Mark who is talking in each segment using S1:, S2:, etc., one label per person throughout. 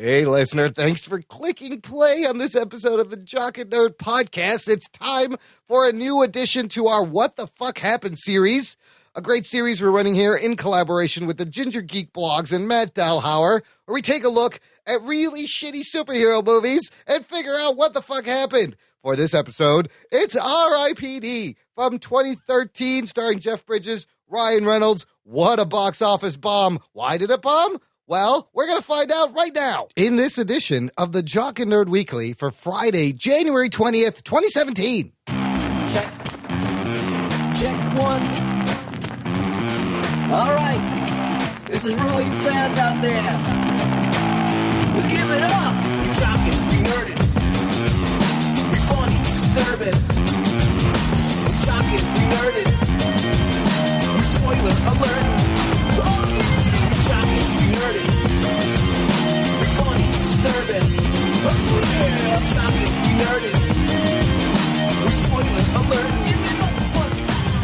S1: Hey, listener, thanks for clicking play on this episode of the Jock and Nerd Podcast. It's time for a new addition to our What the Fuck Happened series, a great series we're running here in collaboration with the Ginger Geek Blogs and Matt Delhauer, where we take a look at really shitty superhero movies and figure out what the fuck happened. For this episode, it's R.I.P.D. from 2013, starring Jeff Bridges, Ryan Reynolds. What a box office bomb. Why did it bomb? Well, we're going to find out right now in this edition of the Jock and Nerd Weekly for Friday, January 20th, 2017.
S2: Check. Check one. All right. This is for all you fans out there. Let's give it up. We jockin', we nerdin'. We funny, disturbing. We jockin', we nerdin'. We spoiler alert. Oh yeah. Jockin', we nerdin'. We funny, disturbing. Oh yeah. Jockin', we nerdin'. We spoiler alert.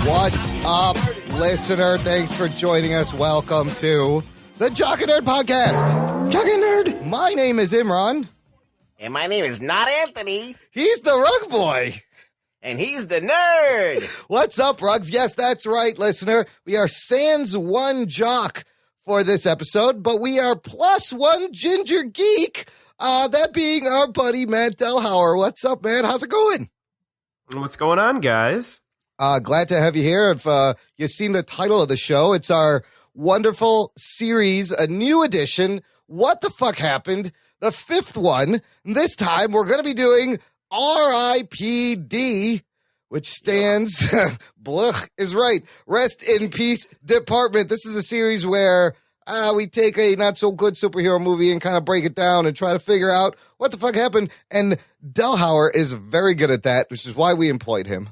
S1: What's up, listener? Thanks for joining us. Welcome to the Jock and Nerd Podcast. Jock and Nerd. My name is Imran.
S3: And my name is not Anthony.
S1: He's the Rug Boy.
S3: And he's the nerd.
S1: What's up, Rugs? Yes, that's right, listener. We are sans one jock for this episode, but we are plus one ginger geek. That being our buddy Matt Delhauer. What's up, man? How's it going?
S4: What's going on, guys?
S1: Glad to have you here. If you've seen the title of the show, it's our wonderful series, a new edition, What the Fuck Happened, the fifth one. And this time, we're going to be doing R.I.P.D., which stands, blech, is right, Rest in Peace Department. This is a series where we take a not-so-good superhero movie and kind of break it down and try to figure out what the fuck happened. And Delhauer is very good at that, which is why we employed him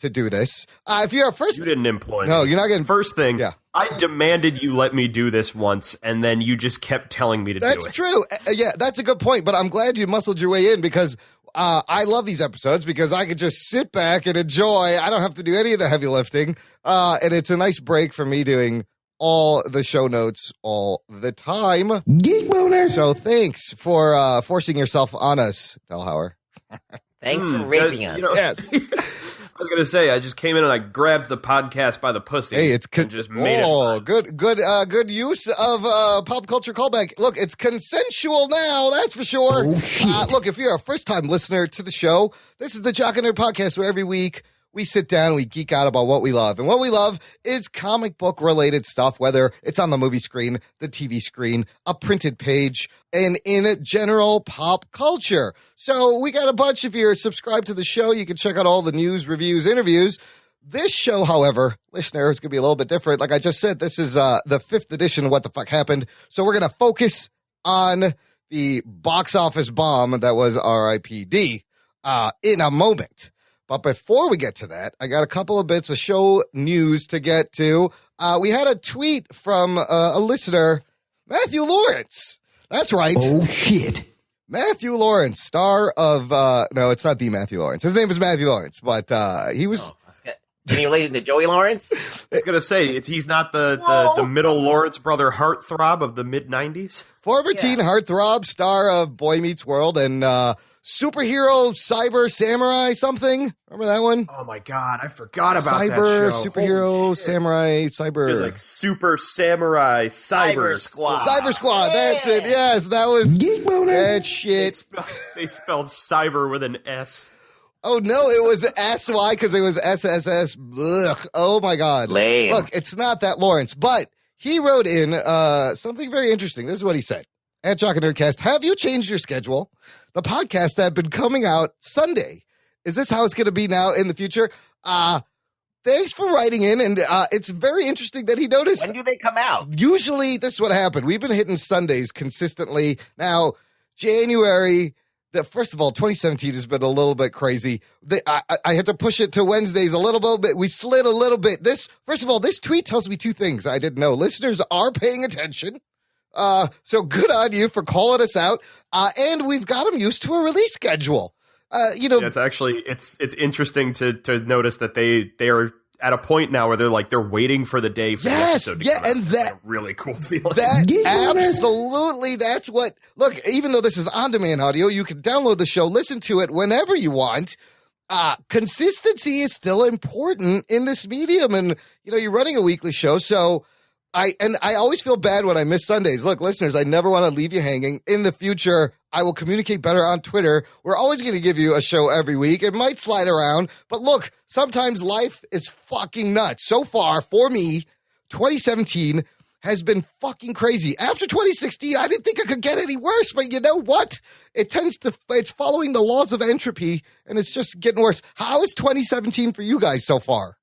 S1: to do this. If you're a first...
S4: You didn't employ me.
S1: No, you're not getting...
S4: First thing,
S1: yeah.
S4: I demanded you let me do this once, and then you just kept telling me to do it.
S1: That's true. Yeah, that's a good point, but I'm glad you muscled your way in because I love these episodes because I could just sit back and enjoy. I don't have to do any of the heavy lifting, and it's a nice break for me doing all the show notes all the time. Geek boner. So thanks for forcing yourself on us, Delhauer.
S3: Thanks for raping us.
S1: Yes.
S4: I was going to say, I just came in and I grabbed the podcast by the pussy.
S1: Hey, it's
S4: and just made it.
S1: Good use of pop culture callback. Look, it's consensual now, that's for sure. Look, if you're a first-time listener to the show, this is the Jock and Nerd Podcast, where every week we sit down, we geek out about what we love. And what we love is comic book-related stuff, whether it's on the movie screen, the TV screen, a printed page, and in general pop culture. So we got a bunch. If you're subscribed to the show, you can check out all the news, reviews, interviews. This show, however, listener, is going to be a little bit different. Like I just said, this is the fifth edition of What the Fuck Happened. So we're going to focus on the box office bomb that was R.I.P.D. In a moment. But before we get to that, I got a couple of bits of show news to get to. We had a tweet from a listener, Matthew Lawrence. That's right.
S2: Oh, shit.
S1: Matthew Lawrence, star of, no, it's not the Matthew Lawrence. His name is Matthew Lawrence, but he was...
S3: Oh, can you relate to Joey Lawrence?
S4: I was going to say, if he's not the middle Lawrence brother heartthrob of the mid-90s.
S1: Former teen heartthrob, star of Boy Meets World, and superhero cyber samurai something. Remember that one?
S4: Oh my god, I forgot about
S1: cyber,
S4: that show.
S1: Superhero samurai cyber.
S4: There's like Super Samurai Cyber
S3: Squad.
S1: Cyber Squad. That's it. Yes, that was
S2: Geek boner.
S1: that shit.
S4: They spelled cyber with an S.
S1: Oh no, it was SY because it was SSS. Ugh. Oh my god.
S3: Lame.
S1: Look, it's not that Lawrence, but he wrote in something very interesting. This is what he said. At Jock and Nerdcast, have you changed your schedule? The podcast had been coming out Sunday. Is this how it's going to be now in the future? Thanks for writing in, and it's very interesting that he noticed.
S3: When do they come out?
S1: Usually, this is what happened. We've been hitting Sundays consistently. Now, January, first of all, 2017 has been a little bit crazy. I had to push it to Wednesdays a little bit. We slid a little bit. First of all, this tweet tells me two things I didn't know. Listeners are paying attention. So good on you for calling us out. And we've got them used to a release schedule.
S4: It's actually it's interesting to notice that they are at a point now where they're waiting for the day for the episode to come out.
S1: And that
S4: a really cool feeling.
S1: Absolutely, that's what. Look, even though this is on-demand audio, you can download the show, listen to it whenever you want. Consistency is still important in this medium, and you're running a weekly show, so I always feel bad when I miss Sundays. Look, listeners, I never want to leave you hanging. In the future, I will communicate better on Twitter. We're always going to give you a show every week. It might slide around, but look, sometimes life is fucking nuts. So far, for me, 2017 has been fucking crazy. After 2016, I didn't think it could get any worse, but you know what? It's following the laws of entropy, and it's just getting worse. How is 2017 for you guys so far?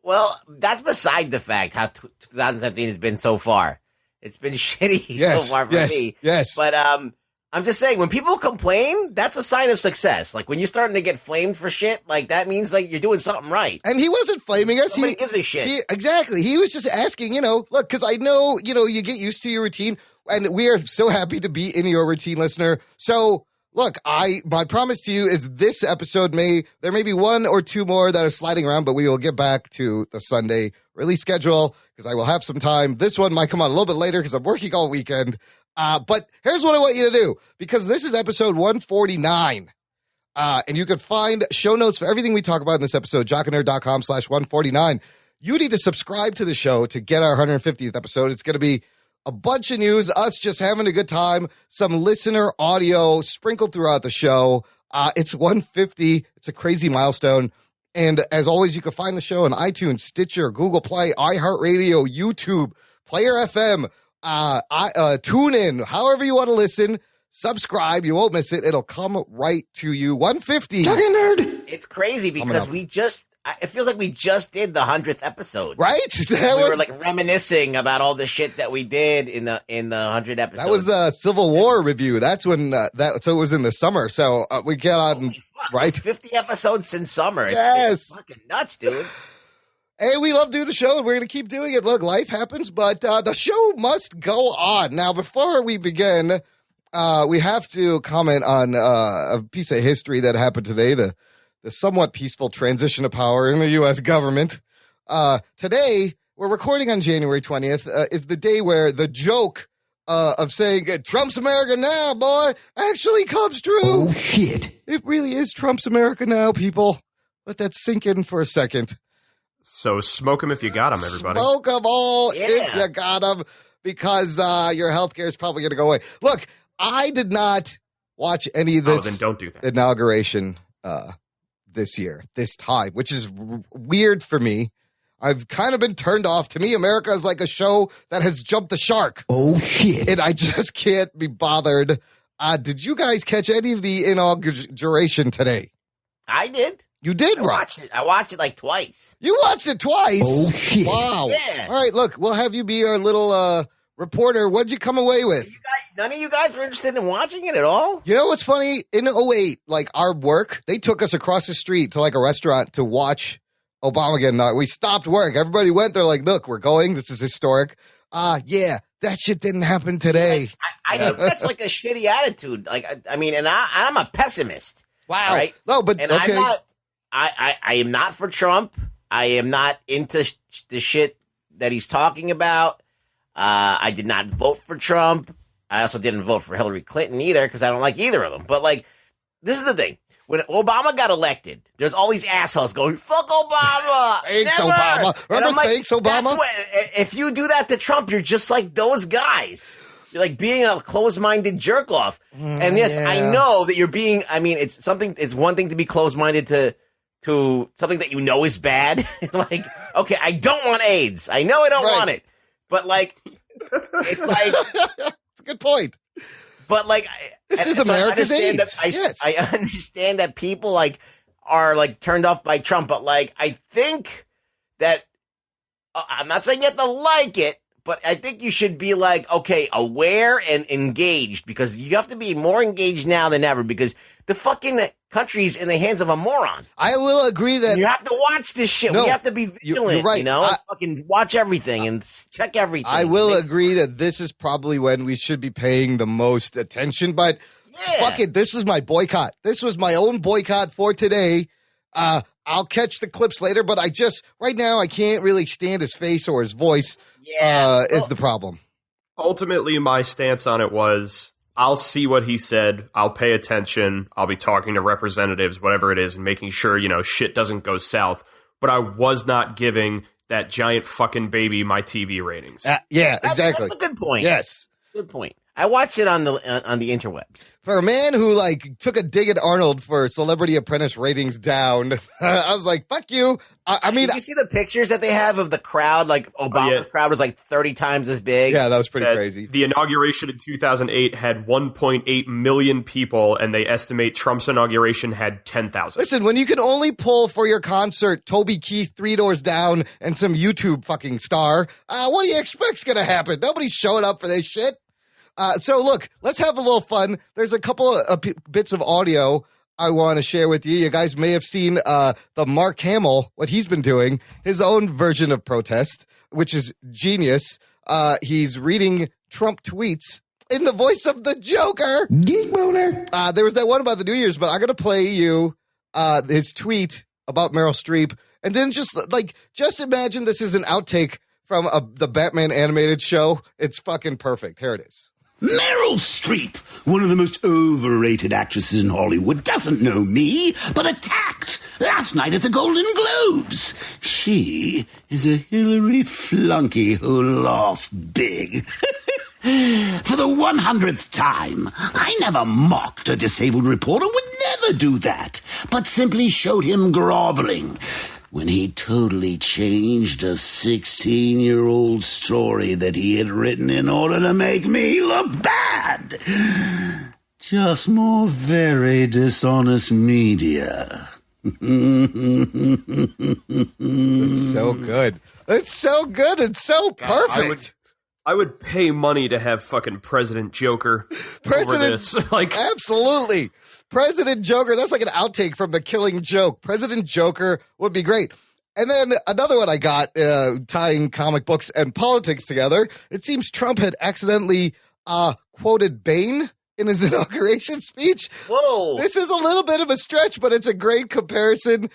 S3: Well, that's beside the fact how 2017 has been so far. It's been shitty so far for me.
S1: Yes.
S3: But I'm just saying, when people complain, that's a sign of success. Like, when you're starting to get flamed for shit, like, that means, like, you're doing something right.
S1: And he wasn't flaming us.
S3: Nobody gives a shit.
S1: Exactly. He was just asking, look, because I know, you get used to your routine, and we are so happy to be in your routine, listener. So, look, my promise to you is this episode there may be one or two more that are sliding around, but we will get back to the Sunday release schedule because I will have some time. This one might come out a little bit later because I'm working all weekend. But here's what I want you to do, because this is episode 149. And you can find show notes for everything we talk about in this episode, jockandnerd.com/149. You need to subscribe to the show to get our 150th episode. It's going to be a bunch of news, us just having a good time, some listener audio sprinkled throughout the show. It's 150. It's a crazy milestone. And as always, you can find the show on iTunes, Stitcher, Google Play, iHeartRadio, YouTube, Player FM, TuneIn, however you want to listen. Subscribe. You won't miss it. It'll come right to you. 150.
S2: Jock and Nerd.
S3: It's crazy because it feels like we just did the 100th episode.
S1: Right?
S3: We were like reminiscing about all the shit that we did in the 100 episodes.
S1: That was the Civil War review. That's when so it was in the summer. So we get on, right?
S3: So 50 episodes since summer.
S1: Yes.
S3: It's fucking nuts, dude.
S1: Hey, we love doing the show, and we're going to keep doing it. Look, life happens, but the show must go on. Now, before we begin, we have to comment on a piece of history that happened today, the somewhat peaceful transition of power in the U.S. government. Today, we're recording on January 20th, is the day where the joke of saying, Trump's America now, boy, actually comes true.
S2: Oh, shit.
S1: It really is Trump's America now, people. Let that sink in for a second.
S4: So smoke them if you got them, everybody.
S1: Smoke them all if you got them, because your healthcare is probably going to go away. Look, I did not watch any of this
S4: then don't do that.
S1: inauguration this year, this time, which is weird for me. I've kind of been turned off. To me, America is like a show that has jumped the shark.
S2: Oh, shit.
S1: And I just can't be bothered. Did you guys catch any of the inauguration today?
S3: I did.
S1: You did,
S3: I watched it like twice.
S1: You watched it twice?
S2: Oh, shit.
S1: Wow.
S3: Yeah.
S1: All right, look, we'll have you be our little reporter. What'd you come away with?
S3: None of you guys were interested in watching it at all?
S1: You know what's funny? In 2008, like our work, they took us across the street to like a restaurant to watch Obama get inaugurated. We stopped work. Everybody went. They're like, look, we're going. This is historic. Yeah, that shit didn't happen today.
S3: I think that's like a shitty attitude. Like, I mean, and I'm a pessimist.
S1: Wow.
S3: Right?
S1: No, but
S3: and
S1: okay.
S3: I am not for Trump. I am not into the shit that he's talking about. I did not vote for Trump. I also didn't vote for Hillary Clinton either because I don't like either of them. But, like, this is the thing. When Obama got elected, there's all these assholes going, fuck Obama.
S1: Thanks,
S3: never.
S1: Obama. Remember,
S3: like,
S1: thanks, Obama?
S3: If you do that to Trump, you're just like those guys. You're like being a closed-minded jerk-off. And yes,
S1: yeah.
S3: I know that you're being, I mean, it's one thing to be closed-minded to something that you know is bad. Like, okay, I don't want AIDS. I know I don't want it. But, like, it's like...
S1: It's a good point.
S3: But, like...
S1: This is America's AIDS.
S3: I understand that people, like, are, like, turned off by Trump. But, like, I think that... I'm not saying you have to like it, but I think you should be, like, okay, aware and engaged. Because you have to be more engaged now than ever. Because the fucking country's in the hands of a moron.
S1: I will agree that...
S3: You have to watch this shit.
S1: No,
S3: we have to be vigilant,
S1: you're right.
S3: you know? Fucking watch everything and check everything.
S1: I will agree that this is probably when we should be paying the most attention, but fuck it. This was my boycott. This was my own boycott for today. I'll catch the clips later, but right now I can't really stand his face or his voice is the problem.
S4: Ultimately, my stance on it was, I'll see what he said. I'll pay attention. I'll be talking to representatives, whatever it is, and making sure, shit doesn't go south. But I was not giving that giant fucking baby my TV ratings.
S1: Yeah, exactly.
S3: That's a good point.
S1: Yes.
S3: Good point. I watched it on the interwebs.
S1: For a man who took a dig at Arnold for Celebrity Apprentice ratings down, I was like, "Fuck you." I mean,
S3: did you see the pictures that they have of the crowd? Like Obama's crowd was 30 times as big.
S1: Yeah, that was pretty crazy.
S4: The inauguration in 2008 had 1.8 million people, and they estimate Trump's inauguration had 10,000.
S1: Listen, when you can only pull for your concert Toby Keith, Three Doors Down, and some YouTube fucking star, what do you expect's gonna happen? Nobody's showing up for this shit. So look, let's have a little fun. There's a couple of bits of audio I want to share with you. You guys may have seen the Mark Hamill, what he's been doing, his own version of protest, which is genius. He's reading Trump tweets in the voice of the Joker.
S5: Geek boner.
S1: There was that one about the New Year's, but I'm going to play you his tweet about Meryl Streep. And then just imagine this is an outtake from the Batman animated show. It's fucking perfect. Here it is.
S5: Meryl Streep, one of the most overrated actresses in Hollywood, doesn't know me, but attacked last night at the Golden Globes. She is a Hillary flunky who lost big. For the 100th time, I never mocked a disabled reporter, would never do that, but simply showed him groveling when he totally changed a 16-year-old story that he had written in order to make me look bad. Just more very dishonest media.
S1: It's so good. It's so good. It's so perfect.
S4: I would pay money to have fucking President Joker over this.
S1: Absolutely. President Joker, that's like an outtake from The Killing Joke. President Joker would be great. And then another one I got, tying comic books and politics together. It seems Trump had accidentally quoted Bane in his inauguration speech.
S3: Whoa.
S1: This is a little bit of a stretch, but it's a great comparison.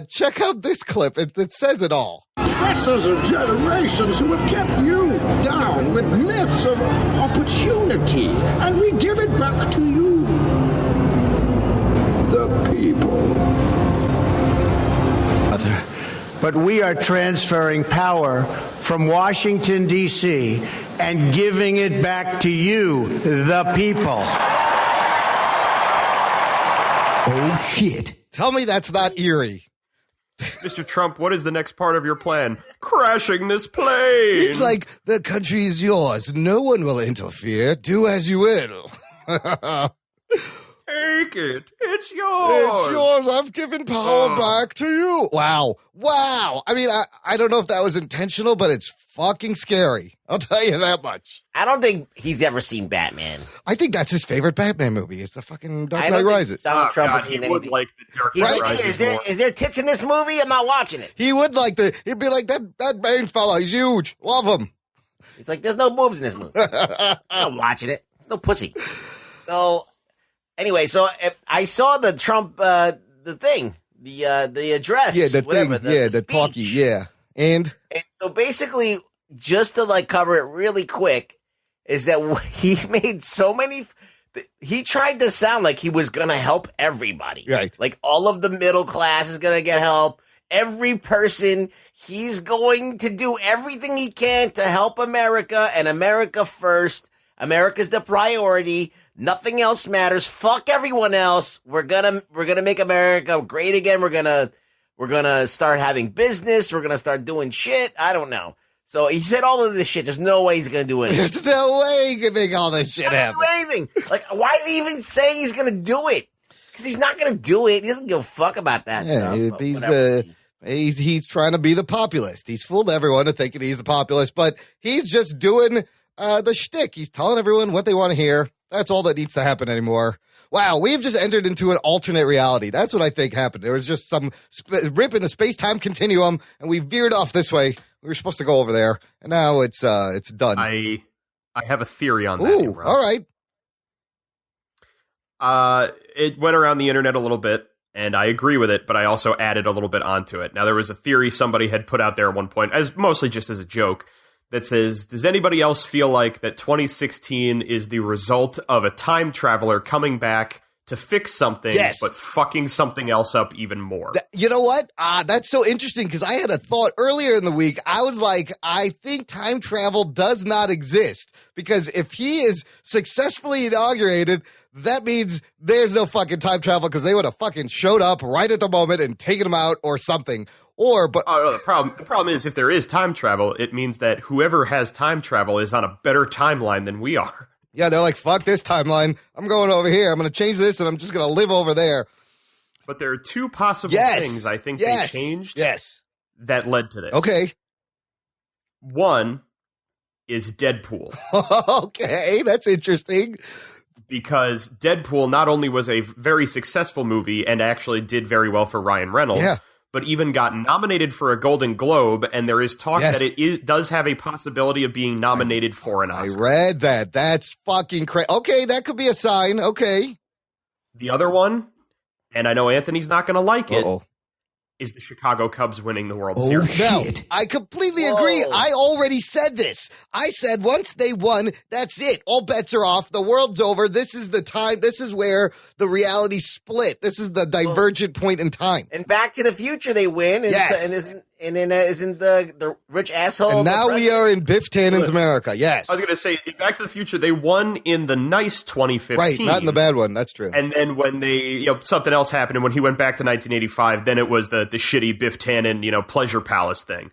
S1: Check out this clip. It says it all.
S6: Oppressors of generations who have kept you down with myths of opportunity, and we give it back to you, the people.
S7: But we are transferring power from Washington, D.C., and giving it back to you, the people.
S5: Oh, shit.
S1: Tell me that's not eerie.
S4: Mr. Trump, what is the next part of your plan? Crashing this plane.
S1: It's like, the country is yours. No one will interfere. Do as you will.
S4: Take it. It's yours.
S1: It's yours. I've given power back to you. Wow. I mean, I don't know if that was intentional, but it's fucking scary. I'll tell you that much.
S3: I don't think he's ever seen Batman.
S1: I think that's his favorite Batman movie. It's the fucking Dark Knight Rises.
S3: Donald Trump
S4: God,
S3: has
S4: he
S3: seen
S4: would
S3: anything.
S4: like the Dark Knight Rises more.
S3: Is there tits in this movie? I'm not watching it.
S1: He would like he'd be like, that Bane fella, he's huge. Love him.
S3: He's like, there's no boobs in this movie. I'm not watching it. There's no pussy. So, anyway, I saw the Trump, the thing, the address.
S1: Yeah, the
S3: whatever,
S1: thing. The
S3: speech.
S1: talkie. Yeah. And
S3: So basically, just to cover it really quick, is that he made so many. He tried to sound like he was gonna help everybody.
S1: Right.
S3: Like all of the middle class is gonna get help. Every person, he's going to do everything he can to help America and America first. America's the priority. Nothing else matters. Fuck everyone else. We're gonna make America great again. We're gonna start having business. We're gonna start doing shit. I don't know. So he said all of this shit. There's no way he's gonna do anything.
S1: there's no way he can make all this shit happen.
S3: Do anything. Why is he even saying he's gonna do it? Because he's not gonna do it. He doesn't give a fuck about that stuff.
S1: He's trying to be the populist. He's fooled everyone to thinking he's the populist, but he's just doing the shtick. He's telling everyone what they want to hear. That's all that needs to happen anymore. Wow, we've just entered into an alternate reality. That's what I think happened. There was just some rip in the space-time continuum, and we veered off this way. We were supposed to go over there, and now it's done.
S4: I have a theory on that.
S1: Ooh,
S4: Imran.
S1: all right.
S4: It went around the internet a little bit. and I agree with it, but I also added a little bit onto it. Now, there was a theory somebody had put out there at one point, as mostly just as a joke, that says, does anybody else feel like that 2016 is the result of a time traveler coming back to fix something, but fucking something else up even more?
S1: You know what? That's so interesting, because I had a thought earlier in the week. I was like, I think time travel does not exist, because if he is successfully inaugurated, that means there's no fucking time travel, because they would have fucking showed up right at the moment and taken him out or something.
S4: The problem is, if there is time travel, it means that whoever has time travel is on a better timeline than we are.
S1: Yeah, they're like, fuck this timeline. I'm going over here. I'm going to change this, and I'm just going to live over there.
S4: But there are two possible things I think they changed that led to this.
S1: Okay.
S4: One is Deadpool.
S1: Okay, that's interesting.
S4: Because Deadpool not only was a very successful movie and actually did very well for Ryan Reynolds, but even got nominated for a Golden Globe, and there is talk that it does have a possibility of being nominated for an Oscar.
S1: I read that. That's fucking crazy. Okay, that could be a sign. Okay.
S4: The other one, and I know Anthony's not going to like it, is the Chicago Cubs winning the World Series.
S1: No, I completely agree. I already said this. I said once they won, that's it. All bets are off. The world's over. This is the time. This is where the reality split. This is the divergent point in time.
S3: And Back to the Future, they win. And isn't the rich asshole?
S1: And now we are in Biff Tannen's America. Yes.
S4: I was going to say, in Back to the Future, they won in the nice 2015.
S1: Right, not in the bad one. That's true.
S4: And then when something else happened, and when he went back to 1985, then it was the shitty Biff Tannen, Pleasure Palace thing.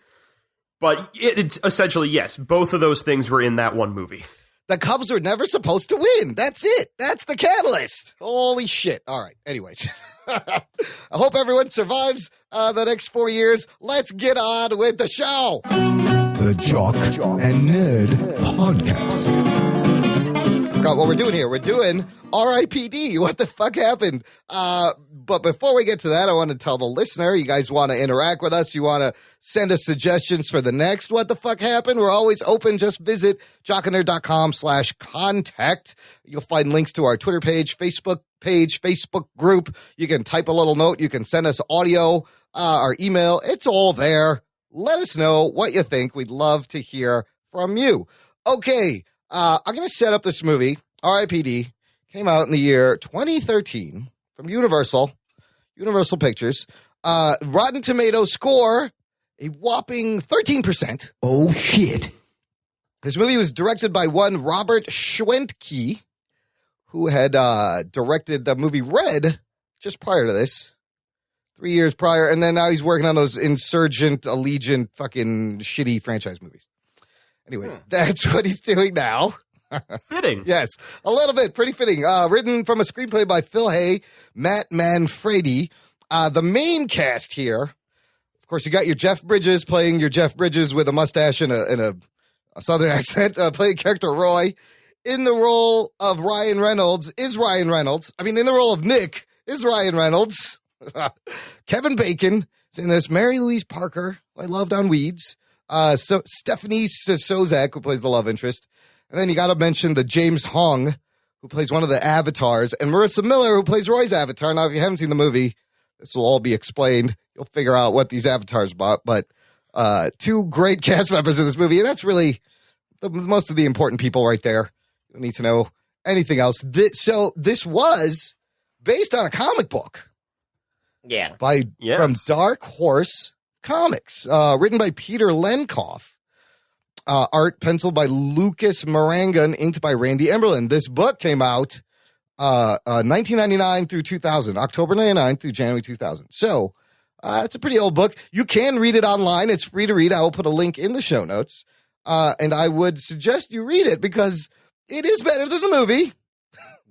S4: But it's essentially, yes, both of those things were in that one movie.
S1: The Cubs were never supposed to win. That's it. That's the catalyst. Holy shit. All right. Anyways, I hope everyone survives the next 4 years. Let's get on with the show.
S8: The Jock and Nerd Podcast.
S1: Forgot what we're doing here. We're doing R.I.P.D. What the fuck happened? But before we get to that, I want to tell the listener, you guys want to interact with us, you want to send us suggestions for the next What the Fuck Happened, we're always open. Just visit jockandnerd.com/contact. You'll find links to our Twitter page, Facebook group. You can type a little note. You can send us audio, our email. It's all there. Let us know what you think. We'd love to hear from you. Okay, I'm going to set up this movie, R.I.P.D. Came out in the year 2013 from Universal Pictures. Rotten Tomatoes score, a whopping 13%.
S8: Oh, shit.
S1: This movie was directed by one Robert Schwentke, who had directed the movie Red just prior to this, 3 years prior, and then now he's working on those Insurgent, Allegiant, fucking shitty franchise movies. Anyway, that's what he's doing now.
S4: Fitting.
S1: Yes, a little bit. Pretty fitting. Written from a screenplay by Phil Hay, Matt Manfredi. The main cast here, of course, you got your Jeff Bridges playing your Jeff Bridges with a mustache and a southern accent, playing character Roy. In the role of Ryan Reynolds is Ryan Reynolds. I mean, in the role of Nick is Ryan Reynolds. Kevin Bacon is in this. Mary Louise Parker, who I loved on Weeds. So Stephanie Sozak, who plays the love interest. And then you got to mention the James Hong, who plays one of the avatars, and Marissa Miller, who plays Roy's avatar. Now, if you haven't seen the movie, this will all be explained. You'll figure out what these avatars are about. But two great cast members in this movie, and that's really most of the important people right there. You don't need to know anything else. So this was based on a comic book.
S3: Yeah.
S1: From Dark Horse Comics, written by Peter Lenkoff. Art penciled by Lucas Maranga and inked by Randy Emberlin. This book came out 1999 through 2000, October 99 through January 2000. So it's a pretty old book. You can read it online. It's free to read. I will put a link in the show notes. And I would suggest you read it because it is better than the movie.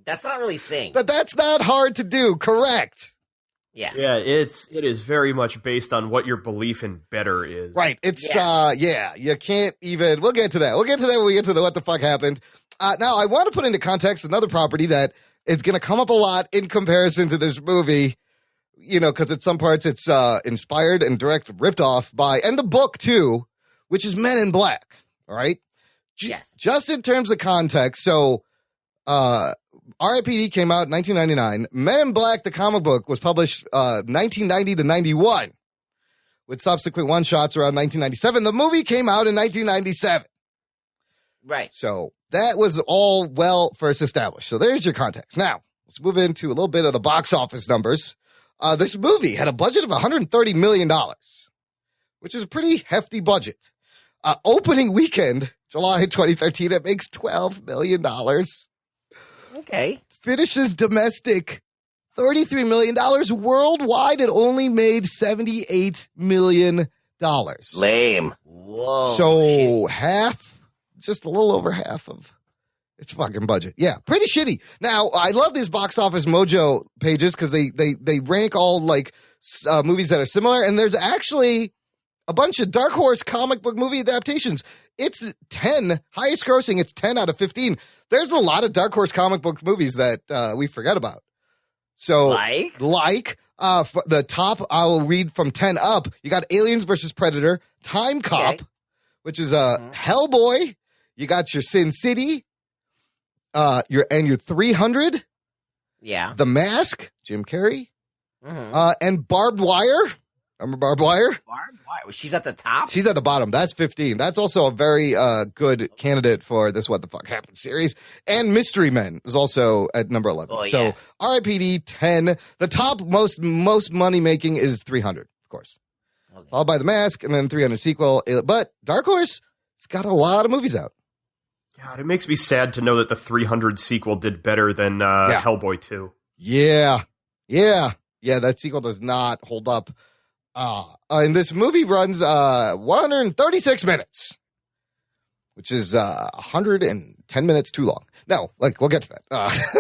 S3: That's not really saying.
S1: But that's not hard to do. Correct.
S3: Yeah.
S4: Yeah, it is very much based on what your belief in better is.
S1: Right. It's, you can't even, we'll get to that. We'll get to that when we get to the What the Fuck Happened. Now, I want to put into context another property that is going to come up a lot in comparison to this movie, because at some parts it's inspired and direct ripped off by, and the book too, which is Men in Black. All right.
S3: Yes.
S1: Just in terms of context. So, R.I.P.D. came out in 1999. Men in Black, the comic book, was published 1990 to 91, with subsequent one-shots around 1997. The movie came out in 1997.
S3: Right.
S1: So that was all well first established. So there's your context. Now, let's move into a little bit of the box office numbers. This movie had a budget of $130 million, which is a pretty hefty budget. Opening weekend, July 2013, it makes $12 million.
S3: Okay.
S1: Finishes domestic, $33 million. Worldwide, it only made $78 million.
S3: Lame. Whoa.
S1: So half, just a little over half of its fucking budget. Yeah, pretty shitty. Now, I love these Box Office Mojo pages because they rank all like movies that are similar, and there's actually a bunch of Dark Horse comic book movie adaptations. It's 10, highest grossing, it's 10 out of 15. There's a lot of Dark Horse comic book movies that we forget about. So, like the top, I will read from 10 up. You got Aliens versus Predator, Time Cop, which is Hellboy. You got your Sin City, your 300.
S3: Yeah.
S1: The Mask, Jim Carrey, and Barbed Wire. Remember Barbed Wire?
S3: Barbed Wire. She's at the top?
S1: She's at the bottom. That's 15. That's also a very good candidate for this What the Fuck Happened series. And Mystery Men is also at number 11.
S3: Oh,
S1: so
S3: yeah.
S1: R.I.P.D. 10. The top most money making is 300, of course. Okay. Followed by The Mask and then 300 sequel. But Dark Horse, it's got a lot of movies out.
S4: God, it makes me sad to know that the 300 sequel did better than Hellboy 2.
S1: Yeah, that sequel does not hold up. And this movie runs 136 minutes, which is 110 minutes too long. No, we'll get to that.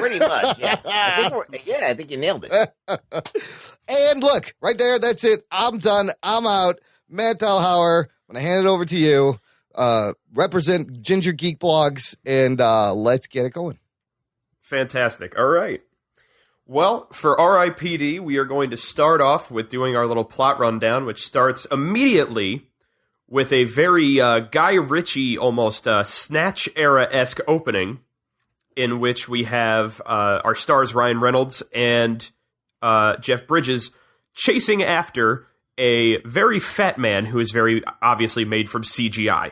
S3: Pretty much, yeah. I think you nailed it.
S1: And look, right there, that's it. I'm done. I'm out. Matt Delhauer, I'm going to hand it over to you. Represent Ginger Geek Blogs, and let's get it going.
S4: Fantastic. All right. Well, for R.I.P.D., we are going to start off with doing our little plot rundown, which starts immediately with a very Guy Ritchie, almost Snatch era-esque opening, in which we have our stars Ryan Reynolds and Jeff Bridges chasing after a very fat man who is very obviously made from CGI.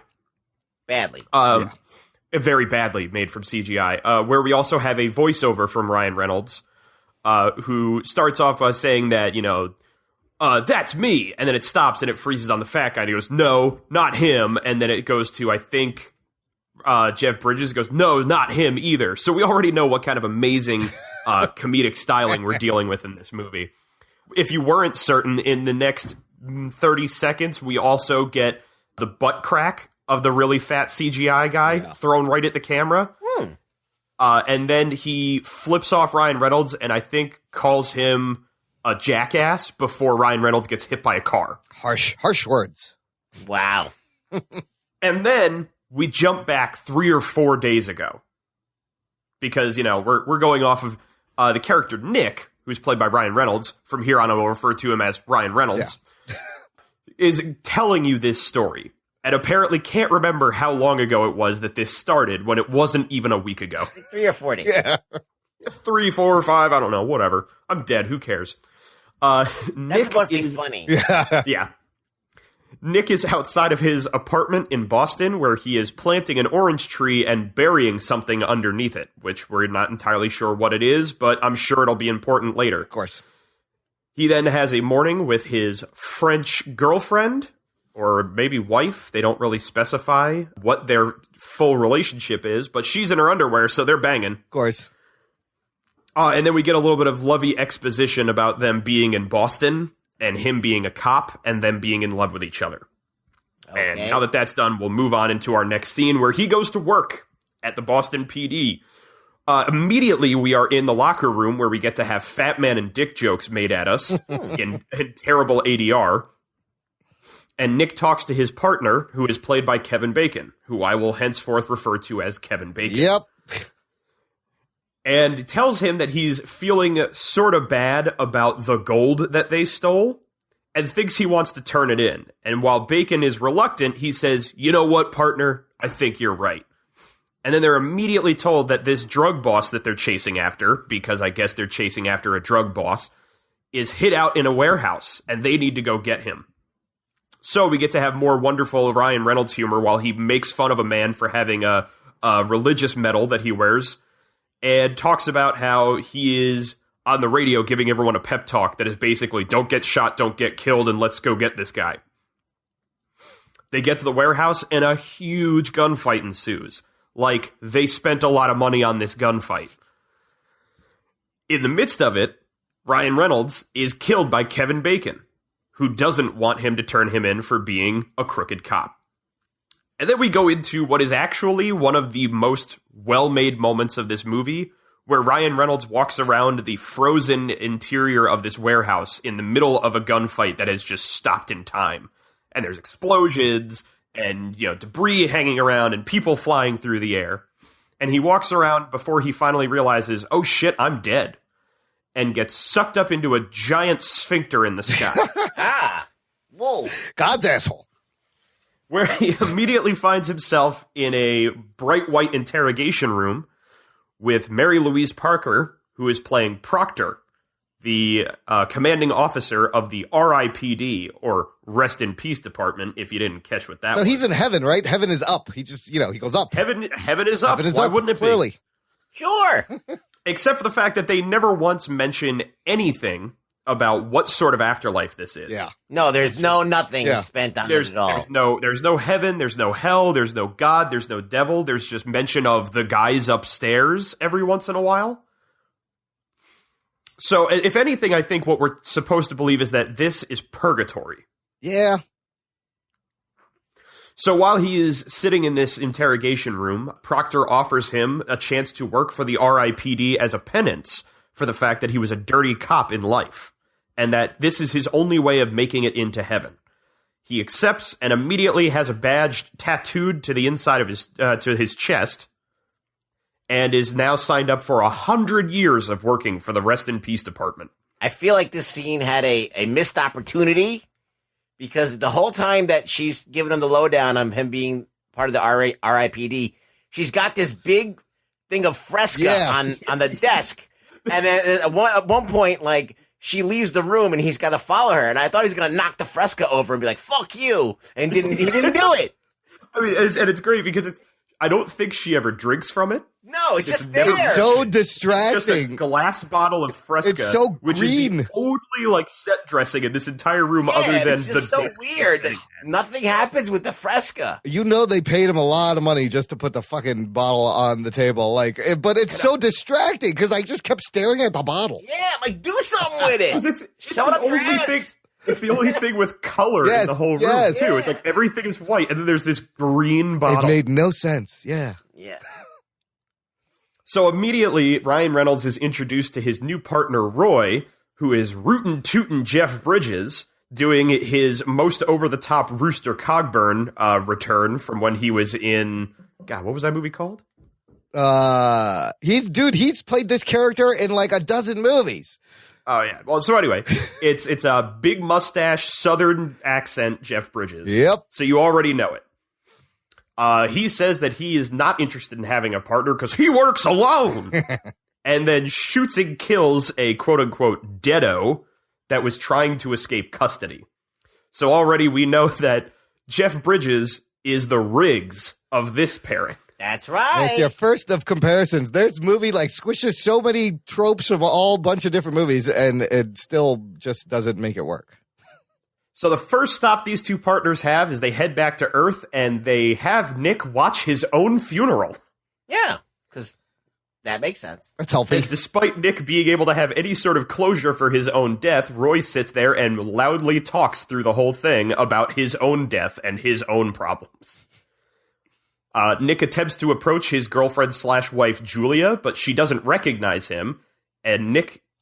S3: Badly.
S4: Very badly made from CGI, where we also have a voiceover from Ryan Reynolds, who starts off by saying that, that's me, and then it stops and it freezes on the fat guy, and he goes, no, not him, and then it goes to, I think, Jeff Bridges goes, no, not him either. So we already know what kind of amazing comedic styling we're dealing with in this movie. If you weren't certain, in the next 30 seconds, we also get the butt crack of the really fat CGI guy thrown right at the camera. And then he flips off Ryan Reynolds and I think calls him a jackass before Ryan Reynolds gets hit by a car.
S1: Harsh words.
S3: Wow.
S4: And then we jump back 3 or 4 days ago. Because, we're going off of the character Nick, who's played by Ryan Reynolds. From here on, I will refer to him as Ryan Reynolds. Yeah. Is telling you this story. And apparently can't remember how long ago it was that this started, when it wasn't even a week ago.
S3: 3 or 4 days.
S1: Yeah.
S4: 3, 4, or 5, I don't know, whatever. I'm dead, who cares?
S3: Nick must be funny.
S4: Yeah. Nick is outside of his apartment in Boston, where he is planting an orange tree and burying something underneath it, which we're not entirely sure what it is, but I'm sure it'll be important later.
S1: Of course.
S4: He then has a morning with his French girlfriend, or maybe wife. They don't really specify what their full relationship is, but she's in her underwear, so they're banging. Of
S1: course.
S4: And then we get a little bit of lovey exposition about them being in Boston, and him being a cop, and them being in love with each other. Okay. And now that that's done, we'll move on into our next scene, where he goes to work at the Boston PD. Immediately, we are in the locker room, where we get to have Fat Man and Dick jokes made at us in terrible ADR. And Nick talks to his partner, who is played by Kevin Bacon, who I will henceforth refer to as Kevin Bacon.
S1: Yep.
S4: And tells him that he's feeling sort of bad about the gold that they stole, and thinks he wants to turn it in. And while Bacon is reluctant, he says, you know what, partner? I think you're right. And then they're immediately told that this drug boss that they're chasing after, because I guess they're chasing after a drug boss, is hid out in a warehouse, and they need to go get him. So we get to have more wonderful Ryan Reynolds humor while he makes fun of a man for having a religious medal that he wears, and talks about how he is on the radio giving everyone a pep talk that is basically, don't get shot, don't get killed, and let's go get this guy. They get to the warehouse, and a huge gunfight ensues. Like, they spent a lot of money on this gunfight. In the midst of it, Ryan Reynolds is killed by Kevin Bacon, who doesn't want him to turn him in for being a crooked cop. And then we go into what is actually one of the most well-made moments of this movie, where Ryan Reynolds walks around the frozen interior of this warehouse in the middle of a gunfight that has just stopped in time. And there's explosions and, debris hanging around and people flying through the air. And he walks around before he finally realizes, oh shit, I'm dead. And gets sucked up into a giant sphincter in the sky.
S3: Whoa.
S1: God's asshole.
S4: Where he immediately finds himself in a bright white interrogation room with Mary Louise Parker, who is playing Proctor, the commanding officer of the R.I.P.D, or Rest in Peace Department, if you didn't catch what that was.
S1: So he's in heaven, right? Heaven is up. He just, he goes up.
S4: Heaven is up.
S1: Heaven is
S4: Why
S1: up,
S4: wouldn't it
S1: clearly.
S4: be?
S3: Sure.
S4: Except for the fact that they never once mention anything about what sort of afterlife this is.
S1: Yeah.
S3: No, there's nothing spent on it at all.
S4: There's no heaven, there's no hell, there's no God, there's no devil, there's just mention of the guys upstairs every once in a while. So, if anything, I think what we're supposed to believe is that this is purgatory.
S1: Yeah.
S4: So while he is sitting in this interrogation room, Proctor offers him a chance to work for the R.I.P.D. as a penance for the fact that he was a dirty cop in life, and that this is his only way of making it into heaven. He accepts and immediately has a badge tattooed to the inside of his chest, and is now signed up for 100 years of working for the Rest in Peace Department.
S3: I feel like this scene had a missed opportunity, because the whole time that she's giving him the lowdown on him being part of the R.I.P.D, she's got this big thing of Fresca on the desk. And then at one point, like, she leaves the room and he's got to follow her. And I thought he was going to knock the Fresca over and be like, fuck you. And he didn't do it.
S4: I mean, and it's great because I don't think she ever drinks from it.
S3: No, it's just there.
S1: It's so
S4: It's just a
S1: distracting.
S4: glass bottle of Fresca.
S1: It's so
S4: which
S1: green.
S4: is the only set dressing in this entire room other than
S3: it's just so weird. Nothing happens with the Fresca.
S1: They paid him a lot of money just to put the fucking bottle on the table. But it's so distracting because I just kept staring at the bottle.
S3: Yeah, I'm do something with it. Show it up your ass.
S4: It's the only thing with color in the whole room, too. It's like everything is white, and then there's this green bottle.
S1: It made no sense. Yeah.
S3: Yeah.
S4: So immediately, Ryan Reynolds is introduced to his new partner, Roy, who is rootin' tootin' Jeff Bridges, doing his most over-the-top Rooster Cogburn return from when he was in... God, what was that movie called?
S1: He's played this character in like a dozen movies.
S4: Oh, yeah. Well, so anyway, it's a big mustache, southern accent Jeff Bridges.
S1: Yep.
S4: So you already know it. He says that he is not interested in having a partner because he works alone. And then shoots and kills a quote-unquote deado that was trying to escape custody. So already we know that Jeff Bridges is the Riggs of this pairing.
S3: That's right.
S1: It's your first of comparisons. This movie squishes so many tropes from a bunch of different movies, and it still just doesn't make it work.
S4: So the first stop these two partners have is they head back to Earth, and they have Nick watch his own funeral.
S3: Yeah, because that makes sense.
S1: That's healthy.
S4: And despite Nick being able to have any sort of closure for his own death, Roy sits there and loudly talks through the whole thing about his own death and his own problems. Nick attempts to approach his girlfriend/wife, Julia, but she doesn't recognize him, and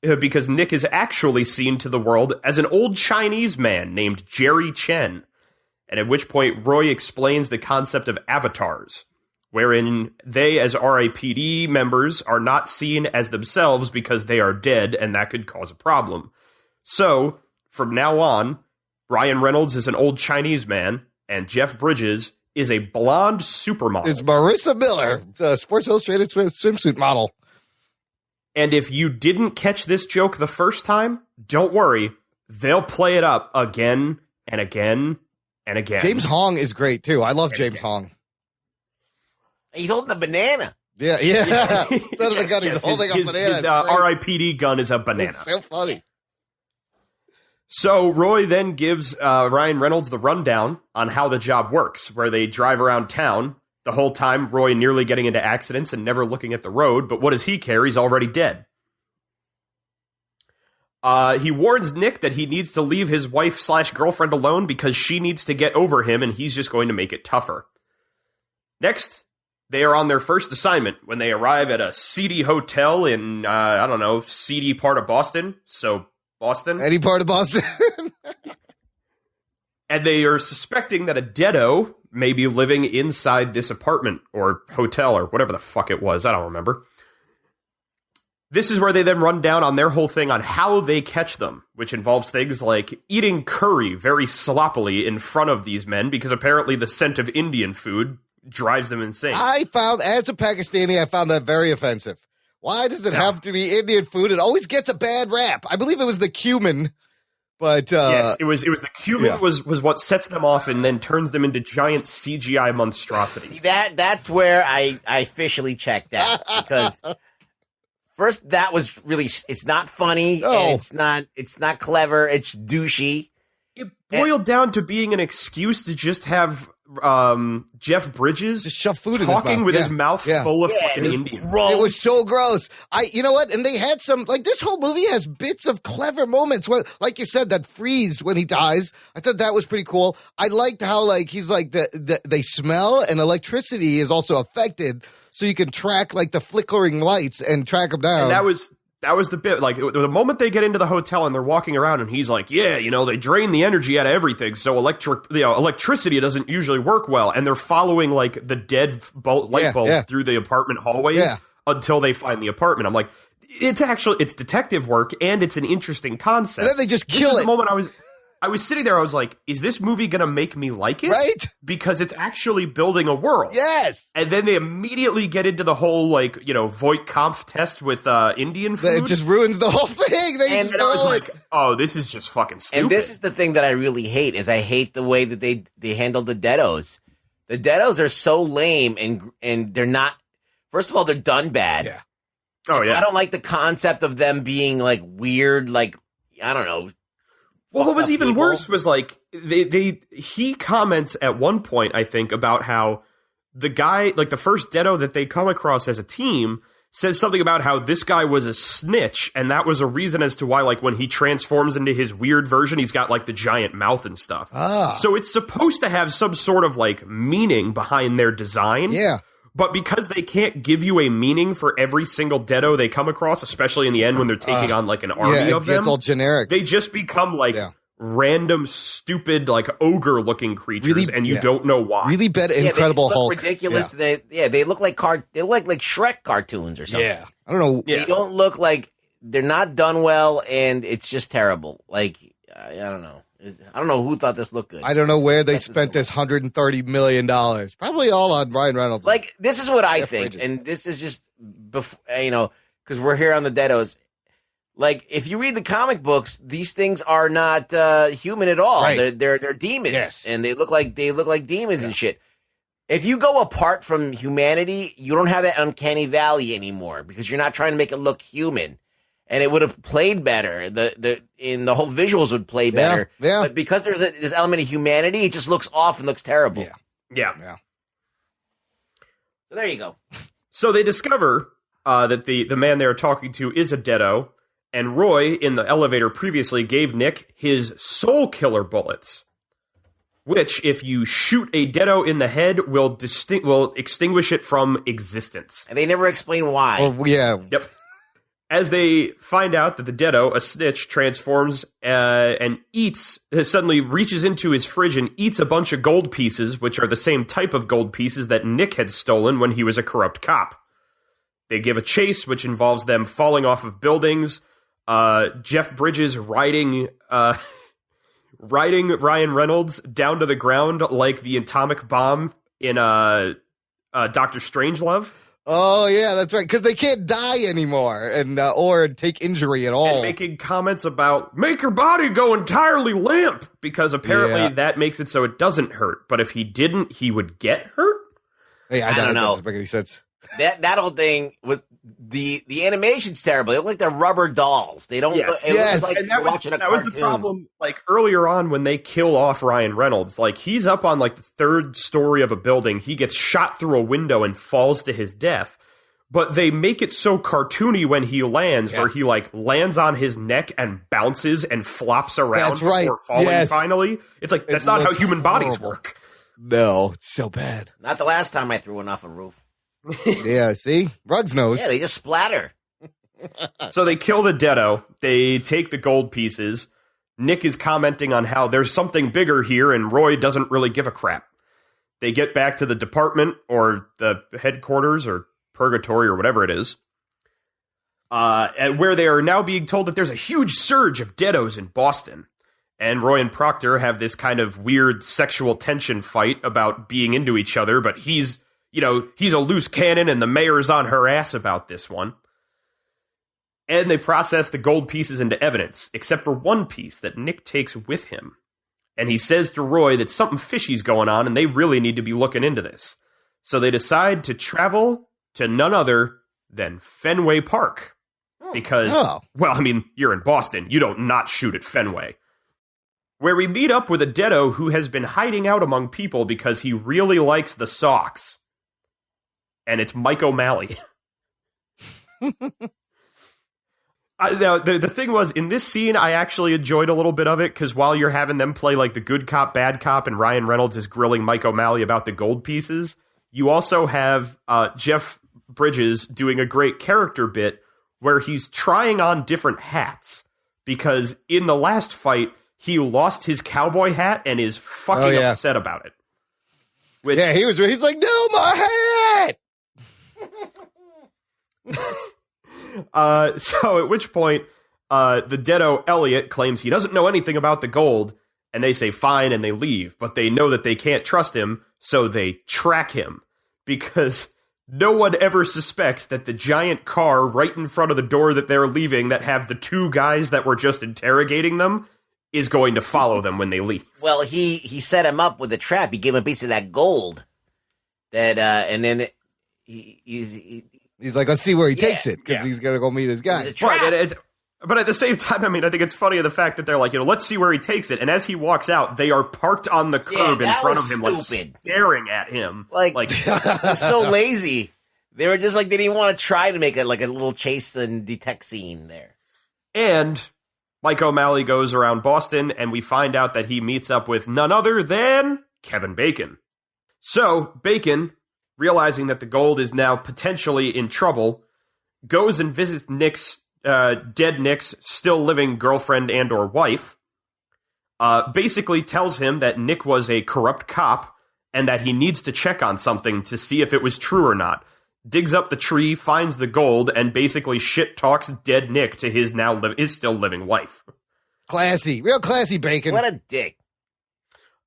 S4: because Nick is actually seen to the world as an old Chinese man named Jerry Chen, and at which point Roy explains the concept of avatars, wherein they, as R.I.P.D. members, are not seen as themselves because they are dead, and that could cause a problem. So, from now on, Ryan Reynolds is an old Chinese man, and Jeff Bridges is a blonde supermodel.
S1: It's Marissa Miller. It's a Sports Illustrated swimsuit model.
S4: And if you didn't catch this joke the first time, don't worry. They'll play it up again and again and again.
S1: James Hong is great, too. I love James Hong.
S3: He's holding a banana.
S1: Yeah. Instead of the gun, he's holding a banana.
S4: His R.I.P.D. gun is a banana.
S1: It's so funny.
S4: So Roy then gives Ryan Reynolds the rundown on how the job works, where they drive around town. The whole time, Roy nearly getting into accidents and never looking at the road, but what does he care? He's already dead. He warns Nick that he needs to leave his wife/girlfriend alone because she needs to get over him, and he's just going to make it tougher. Next, they are on their first assignment when they arrive at a seedy hotel in, seedy part of Boston. So, Boston?
S1: Any part of Boston.
S4: And they are suspecting that a deado may be living inside this apartment or hotel or whatever the fuck it was. I don't remember. This is where they then run down on their whole thing on how they catch them, which involves things like eating curry very sloppily in front of these men because apparently the scent of Indian food drives them insane.
S1: As a Pakistani, I found that very offensive. Why does it have to be Indian food? It always gets a bad rap. I believe it was the cumin. But
S4: yes, it was the cumin was what sets them off and then turns them into giant CGI monstrosities.
S3: That's where I officially checked out because first that was really it's not funny, it's not clever, it's douchey.
S4: It boiled down to being an excuse to just have Jeff Bridges
S1: just shove food
S4: talking
S1: in
S4: with his mouth full of fucking
S3: it
S4: Indian.
S3: Gross.
S1: It was so gross. You know what? And they had some, like, this whole movie has bits of clever moments. Like you said, that freeze when he dies. I thought that was pretty cool. I liked how, like, he's like, they smell and electricity is also affected. So you can track, like, the flickering lights and track them down.
S4: And that was the bit, like, the moment they get into the hotel and they're walking around and he's like, yeah, they drain the energy out of everything, so electricity doesn't usually work well, and they're following, like, the dead light bulbs through the apartment hallways until they find the apartment. I'm like, it's detective work, and it's an interesting concept.
S1: And then they just kill it.
S4: The moment I was sitting there, I was like, is this movie going to make me like it?
S1: Right?
S4: Because it's actually building a world.
S1: Yes.
S4: And then they immediately get into the whole, like, Voight Kampf test with Indian food.
S1: It just ruins the whole thing.
S4: And I was like, oh, this is just fucking stupid.
S3: And this is the thing that I really hate, is I hate the way that they handle the deados. The deados are so lame, and they're not, first of all, they're done bad.
S1: Yeah.
S4: Oh, yeah.
S3: I don't like the concept of them being, like, weird, like, I don't know.
S4: Well, what was even worse was, like, he comments at one point, I think, about how the guy, like, the first deado that they come across as a team says something about how this guy was a snitch, and that was a reason as to why, like, when he transforms into his weird version, he's got, like, the giant mouth and stuff. So it's supposed to have some sort of, like, meaning behind their design.
S1: Yeah.
S4: But because they can't give you a meaning for every single deado they come across, especially in the end when they're taking on, like, an army of them.
S1: It's all generic.
S4: They just become, like, random, stupid, like, ogre-looking creatures,
S1: really,
S4: and you don't know why.
S1: Really bad Incredible
S3: they
S1: Hulk.
S3: Look ridiculous. Yeah. They look like they look like Shrek cartoons or something.
S1: Yeah. I don't know.
S3: They don't look like, they're not done well, and it's just terrible. Like, I don't know. I don't know who thought this looked good.
S1: I don't know where they spent this $130 million. Probably all on Ryan Reynolds.
S3: Like, this is what I
S1: Jeff
S3: think,
S1: Bridges.
S3: and this is just, because we're here on the deados. Like, if you read the comic books, these things are not human at all.
S1: Right.
S3: They're demons,
S1: Yes.
S3: and they look like demons and shit. If you go apart from humanity, you don't have that uncanny valley anymore because you're not trying to make it look human. And it would have played better. The whole visuals would play better.
S1: Yeah.
S3: But because there's this element of humanity, it just looks off and looks terrible.
S4: Yeah.
S3: So there you go.
S4: So they discover that the man they're talking to is a deado, and Roy, in the elevator previously, gave Nick his soul killer bullets, which, if you shoot a deado in the head, will extinguish it from existence.
S3: And they never explain why.
S1: Well, yeah.
S4: Yep. As they find out that the deado, a snitch, transforms and suddenly reaches into his fridge and eats a bunch of gold pieces, which are the same type of gold pieces that Nick had stolen when he was a corrupt cop. They give a chase, which involves them falling off of buildings, Jeff Bridges riding Ryan Reynolds down to the ground like the atomic bomb in Dr. Strangelove.
S1: Oh, yeah, that's right. Because they can't die anymore and or take injury at all.
S4: And making comments about, make your body go entirely limp, because apparently that makes it so it doesn't hurt. But if he didn't, he would get hurt?
S1: Hey,
S3: I don't know.
S1: That doesn't make any sense.
S3: That whole thing with the animation's terrible. They look like they're rubber dolls. They don't.
S4: Yes.
S3: It looks like
S4: And that
S3: watching a
S4: was
S3: cartoon.
S4: the problem. Like earlier on, when they kill off Ryan Reynolds, like he's up on like the third story of a building. He gets shot through a window and falls to his death. But they make it so cartoony when he lands, where he like lands on his neck and bounces and flops around
S1: That's right.
S4: before falling.
S1: Yes.
S4: Finally, it's like that's not how human bodies
S1: horrible.
S4: work.
S1: No, it's so bad.
S3: Not the last time I threw one off a roof.
S1: Yeah, see? Ruggs knows.
S3: Yeah, they just splatter.
S4: So they kill the Deado. They take the gold pieces. Nick is commenting on how there's something bigger here, and Roy doesn't really give a crap. They get back to the department, or the headquarters, or purgatory, or whatever it is, and where they are now being told that there's a huge surge of Deados in Boston. And Roy and Proctor have this kind of weird sexual tension fight about being into each other, but he's a loose cannon, and the mayor's on her ass about this one. And they process the gold pieces into evidence, except for one piece that Nick takes with him. And he says to Roy that something fishy's going on, and they really need to be looking into this. So they decide to travel to none other than Fenway Park. Because, well, I mean, you're in Boston. You don't not shoot at Fenway. Where we meet up with a Deado who has been hiding out among people because he really likes the Sox. And it's Mike O'Malley. Now, the thing was, in this scene, I actually enjoyed a little bit of it, because while you're having them play like the good cop, bad cop, and Ryan Reynolds is grilling Mike O'Malley about the gold pieces, you also have Jeff Bridges doing a great character bit where he's trying on different hats, because in the last fight, he lost his cowboy hat and is fucking upset about it. Which,
S1: yeah, he's like, no, my hat!
S4: So at which point, the Deado Elliot claims he doesn't know anything about the gold, and they say fine, and they leave. But they know that they can't trust him, so they track him, because no one ever suspects that the giant car right in front of the door that they're leaving, that have the two guys that were just interrogating them, is going to follow them when they leave.
S3: Well, he set him up with a trap. He gave him a piece of that gold. That and then
S1: he's like, let's see where he takes it, because he's gonna go meet his guy.
S4: But at the same time, I mean, I think it's funny the fact that they're like, let's see where he takes it. And as he walks out, they are parked on the curb in front of him, like staring at him. Like
S3: it's so lazy. They were just like, they didn't want to try to make it like a little chase and detect scene there.
S4: And Mike O'Malley goes around Boston, and we find out that he meets up with none other than Kevin Bacon. So Bacon, realizing that the gold is now potentially in trouble, goes and visits dead Nick's still living girlfriend and or wife, basically tells him that Nick was a corrupt cop and that he needs to check on something to see if it was true or not. Digs up the tree, finds the gold, and basically shit talks dead Nick to his still living wife.
S1: Classy, real classy Bacon.
S3: What a dick.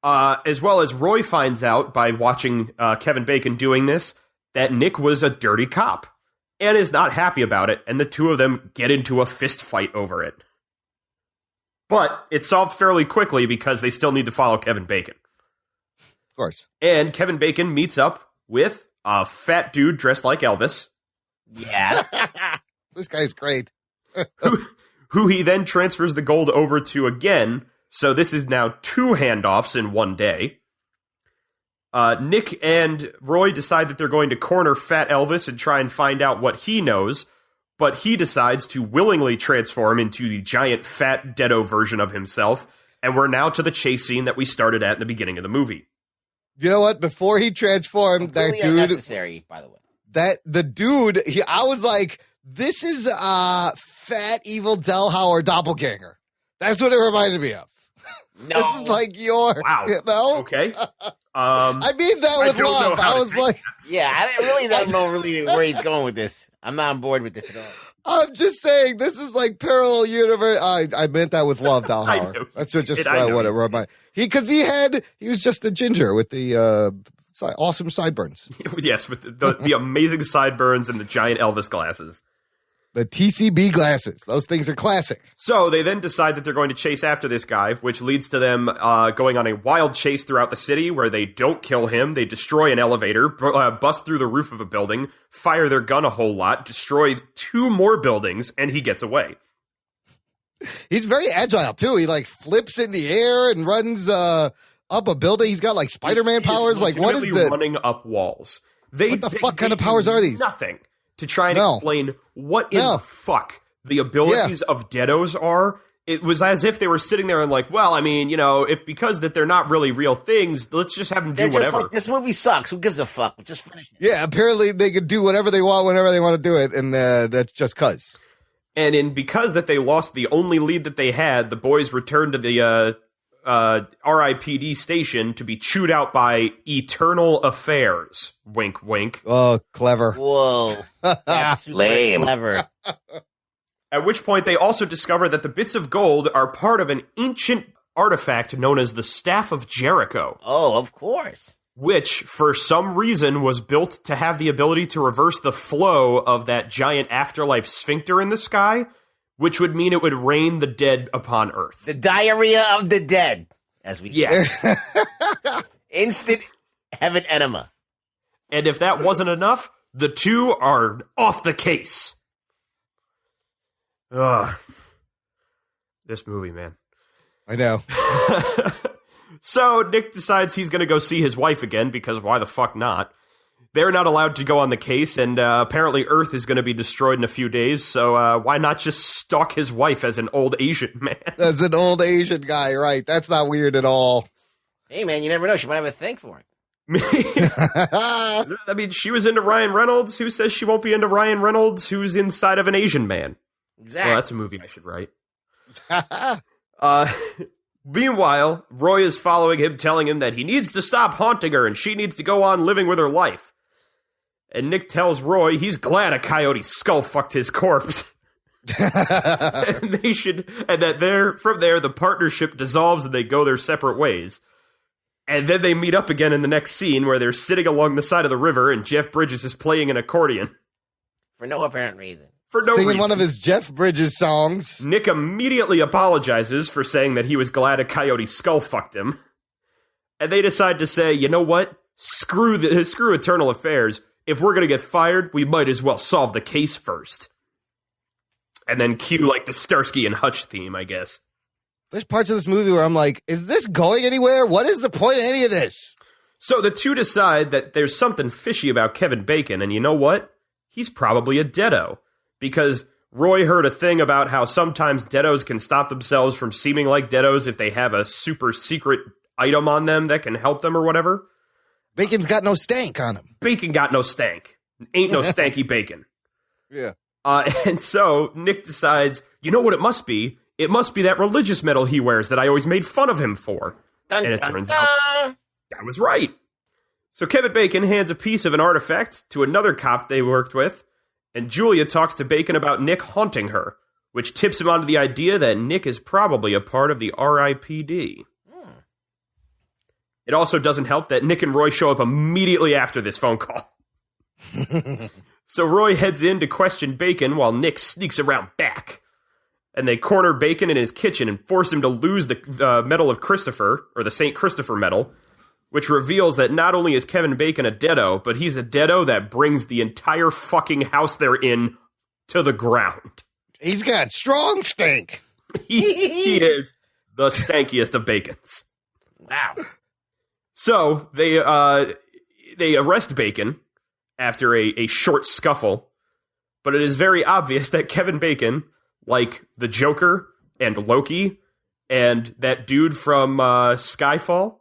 S4: As well as Roy finds out by watching Kevin Bacon doing this that Nick was a dirty cop and is not happy about it, and the two of them get into a fist fight over it. But it's solved fairly quickly because they still need to follow Kevin Bacon.
S1: Of course.
S4: And Kevin Bacon meets up with a fat dude dressed like Elvis.
S3: Yeah.
S1: This guy's great.
S4: who he then transfers the gold over to again. So this is now 2 handoffs in one day. Nick and Roy decide that they're going to corner Fat Elvis and try and find out what he knows, but he decides to willingly transform into the giant fat Deado version of himself, and we're now to the chase scene that we started at in the beginning of the movie.
S1: You know what? Before he transformed, that dude,
S3: unnecessary, by the way.
S1: The dude, I was like, this is fat evil Delhauer doppelganger. That's what it reminded me of.
S3: No.
S1: This is like your,
S4: Okay.
S1: I mean that with love. I was like,
S3: yeah, I really don't know where he's going with this. I'm not on board with this at all.
S1: I'm just saying, this is like parallel universe. I meant that with love, Delhauer. That's what it reminded. He was just a ginger with the awesome sideburns.
S4: Yes, with the amazing sideburns and the giant Elvis glasses.
S1: The TCB glasses. Those things are classic.
S4: So they then decide that they're going to chase after this guy, which leads to them going on a wild chase throughout the city where they don't kill him. They destroy an elevator, bust through the roof of a building, fire their gun a whole lot, destroy 2 more buildings, and he gets away.
S1: He's very agile, too. He, like, flips in the air and runs up a building. He's got, like, Spider-Man powers. Like, what is this?
S4: Running up walls.
S1: What the fuck kind of powers are these?
S4: Nothing. To try and explain what in the fuck the abilities of Deados are. It was as if they were sitting there and like, well, I mean, because that they're not really real things, let's just have them do whatever.
S3: Like, this movie sucks. Who gives a fuck? Let's just finish it.
S1: Yeah, apparently they can do whatever they want whenever they want to do it, and that's just cuz.
S4: And because that they lost the only lead that they had, the boys returned to the R.I.P.D. station to be chewed out by Eternal Affairs. Wink, wink.
S1: Oh, clever.
S3: Whoa. That's
S2: Lame.
S3: Clever.
S4: At which point they also discover that the bits of gold are part of an ancient artifact known as the Staff of Jericho.
S3: Oh, of course.
S4: Which, for some reason, was built to have the ability to reverse the flow of that giant afterlife sphincter in the sky, which would mean it would rain the dead upon Earth.
S3: The diarrhea of the dead, as we
S4: Yes.
S3: Instant heaven enema.
S4: And if that wasn't enough, the 2 are off the case. Ugh. This movie, man.
S1: I know.
S4: So Nick decides he's going to go see his wife again, because why the fuck not? They're not allowed to go on the case, and apparently Earth is going to be destroyed in a few days, so why not just stalk his wife as an old Asian man?
S1: As an old Asian guy, right. That's not weird at all.
S3: Hey, man, you never know. She might have a thing for it.
S4: I mean, she was into Ryan Reynolds. Who says she won't be into Ryan Reynolds, who's inside of an Asian man?
S3: Exactly.
S4: Well, that's a movie I should write. Meanwhile, Roy is following him, telling him that he needs to stop haunting her and she needs to go on living with her life. And Nick tells Roy he's glad a coyote skull fucked his corpse. and that from there the partnership dissolves and they go their separate ways. And then they meet up again in the next scene where they're sitting along the side of the river and Jeff Bridges is playing an accordion.
S3: For no apparent reason.
S4: For no
S1: Singing
S4: reason.
S1: one of his Jeff Bridges songs.
S4: Nick immediately apologizes for saying that he was glad a coyote skull fucked him. And they decide to say, you know what? Screw Eternal Affairs. If we're going to get fired, we might as well solve the case first. And then cue like the Starsky and Hutch theme, I guess.
S1: There's parts of this movie where I'm like, is this going anywhere? What is the point of any of this?
S4: So the 2 decide that there's something fishy about Kevin Bacon, and you know what? He's probably a deado. Because Roy heard a thing about how sometimes deados can stop themselves from seeming like deados if they have a super secret item on them that can help them or whatever.
S1: Bacon's got no stank on him.
S4: Bacon got no stank. Ain't no stanky bacon.
S1: Yeah.
S4: And so Nick decides, you know what it must be? It must be that religious medal he wears that I always made fun of him for.
S3: Dun,
S4: and it
S3: dun,
S4: turns
S3: dun.
S4: out that was right. So Kevin Bacon hands a piece of an artifact to another cop they worked with, and Julia talks to Bacon about Nick haunting her, which tips him onto the idea that Nick is probably a part of the R.I.P.D. It also doesn't help that Nick and Roy show up immediately after this phone call. So Roy heads in to question Bacon while Nick sneaks around back. And they corner Bacon in his kitchen and force him to lose the Medal of Christopher, or the St. Christopher Medal, which reveals that not only is Kevin Bacon a deado, but he's a deado that brings the entire fucking house they're in to the ground.
S1: He's got strong stank.
S4: He is the stankiest of Bacons.
S3: Wow.
S4: So they arrest Bacon after a short scuffle, but it is very obvious that Kevin Bacon, like the Joker and Loki and that dude from Skyfall,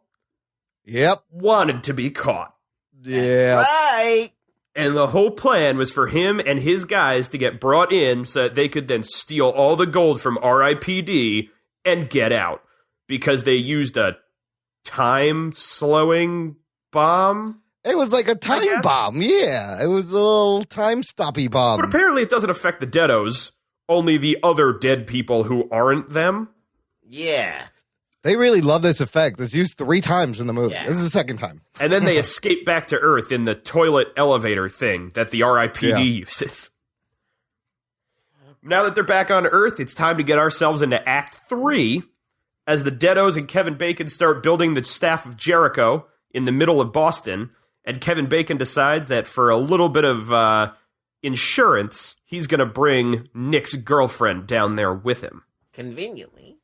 S1: Yep.
S4: wanted to be caught.
S1: Yeah.
S3: Right.
S4: And the whole plan was for him and his guys to get brought in so that they could then steal all the gold from R.I.P.D. and get out. Because they used a time-slowing bomb?
S1: It was like a time bomb. Yeah. It was a little time-stoppy bomb.
S4: But apparently it doesn't affect the deados, only the other dead people who aren't them.
S3: Yeah.
S1: They really love this effect. It's used 3 times in the movie.
S3: Yeah.
S1: This is the second time.
S4: And then they escape back to Earth in the toilet elevator thing that the R.I.P.D.
S1: Yeah.
S4: uses. Now that they're back on Earth, it's time to get ourselves into Act 3 as the Deados and Kevin Bacon start building the Staff of Jericho in the middle of Boston. And Kevin Bacon decides that for a little bit of insurance, he's going to bring Nick's girlfriend down there with him.
S3: Conveniently.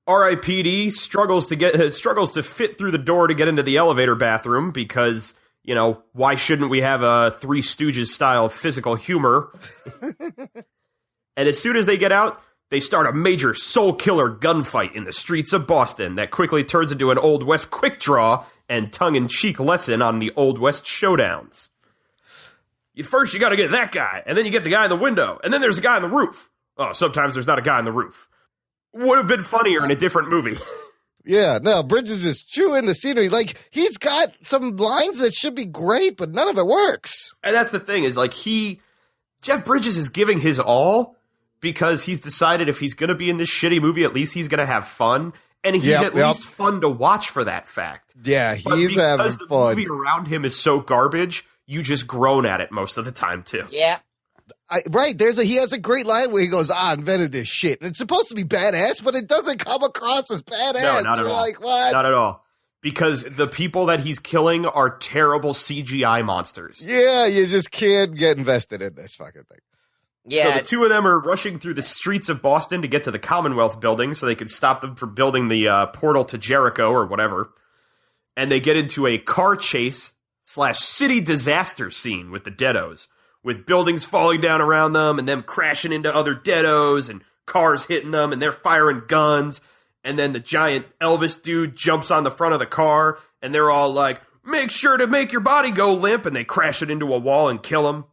S4: R.I.P.D. struggles to fit through the door to get into the elevator bathroom because, you know, why shouldn't we have a Three Stooges style physical humor? And as soon as they get out, they start a major soul killer gunfight in the streets of Boston that quickly turns into an Old West quick draw and tongue-in-cheek lesson on the Old West showdowns. First, you got to get that guy, and then you get the guy in the window, and then there's a guy on the roof. Oh, sometimes there's not a guy on the roof. Would have been funnier in a different movie.
S1: Yeah, no, Bridges is chewing the scenery. Like, he's got some lines that should be great, but none of it works.
S4: And that's the thing, is like Jeff Bridges is giving his all because he's decided if he's going to be in this shitty movie, at least he's going to have fun. And he's at least fun to watch for that fact.
S1: Yeah, he's having
S4: because the
S1: fun.
S4: movie around him is so garbage, you just groan at it most of the time, too.
S3: Yeah.
S1: Right, he has a great line where he goes, I invented this shit. And it's supposed to be badass, but it doesn't come across as badass.
S4: No, not at
S1: You're
S4: all.
S1: like, what?
S4: Not at all. Because the people that he's killing are terrible CGI monsters.
S1: Yeah, you just can't get invested in this fucking thing.
S3: Yeah.
S4: So the two of them are rushing through the streets of Boston to get to the Commonwealth building so they could stop them from building the portal to Jericho or whatever. And they get into a car chase / city disaster scene with the Deados, with buildings falling down around them and them crashing into other Deados and cars hitting them and they're firing guns. And then the giant Elvis dude jumps on the front of the car and they're all like, make sure to make your body go limp. And they crash it into a wall and kill him.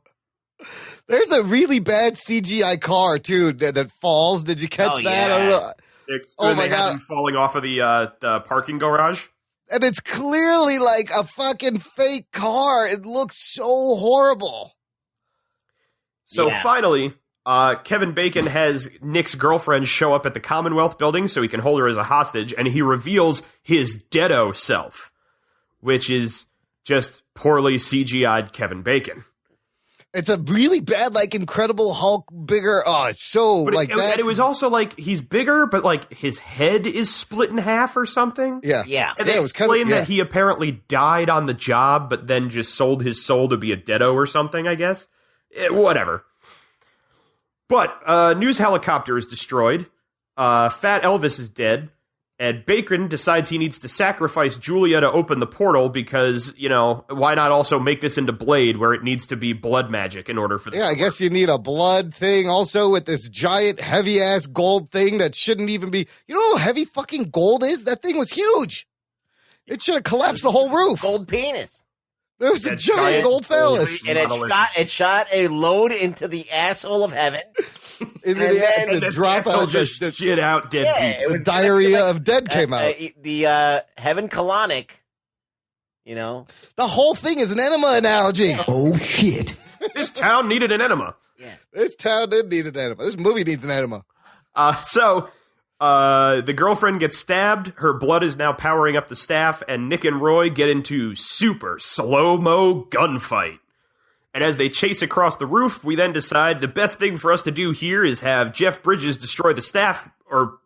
S1: There's a really bad CGI car, too, that falls. Did you catch that?
S3: Yeah.
S1: I don't know. Oh, my
S4: They have him falling off of the parking garage.
S1: And it's clearly like a fucking fake car. It looks so horrible.
S4: So
S3: Yeah.
S4: finally, Kevin Bacon has Nick's girlfriend show up at the Commonwealth building so he can hold her as a hostage, and he reveals his Deado self, which is just poorly CGI'd Kevin Bacon.
S1: It's a really bad, like, Incredible Hulk bigger. Oh, it's so,
S4: But
S1: like, that.
S4: And it was also like, he's bigger, but like his head is split in half or something.
S1: Yeah.
S3: Yeah.
S4: And they
S1: it was kind of,
S4: explain that he apparently died on the job, but then just sold his soul to be a Deado or something, I guess. Whatever. But news helicopter is destroyed. Fat Elvis is dead. And Bacon decides he needs to sacrifice Julia to open the portal because, you know, why not also make this into Blade where it needs to be blood magic in order for this
S1: Yeah, I
S4: to
S1: guess you need a blood thing also with this giant heavy-ass gold thing that shouldn't even be... You know how heavy fucking gold is? That thing was huge. It should have collapsed the whole roof.
S3: Gold penis.
S1: There was a
S4: That
S1: giant
S4: giant
S1: gold phallus.
S3: And it shot a load into the asshole of heaven.
S1: And
S3: and
S1: then
S3: then
S1: to
S4: the
S1: drop
S4: asshole
S1: out
S4: just
S1: the
S4: shit out dead
S3: Yeah,
S4: people.
S3: it was
S1: diarrhea of dead came out.
S3: The heaven colonic, you know.
S1: The whole thing is an enema analogy.
S8: Oh shit.
S4: This town needed an enema.
S1: This town did need an enema. This movie needs an enema.
S4: So the girlfriend gets stabbed. Her blood is now powering up the staff, and Nick and Roy get into super slow-mo gunfight. And as they chase across the roof, we then decide the best thing for us to do here is have Jeff Bridges destroy the staff, or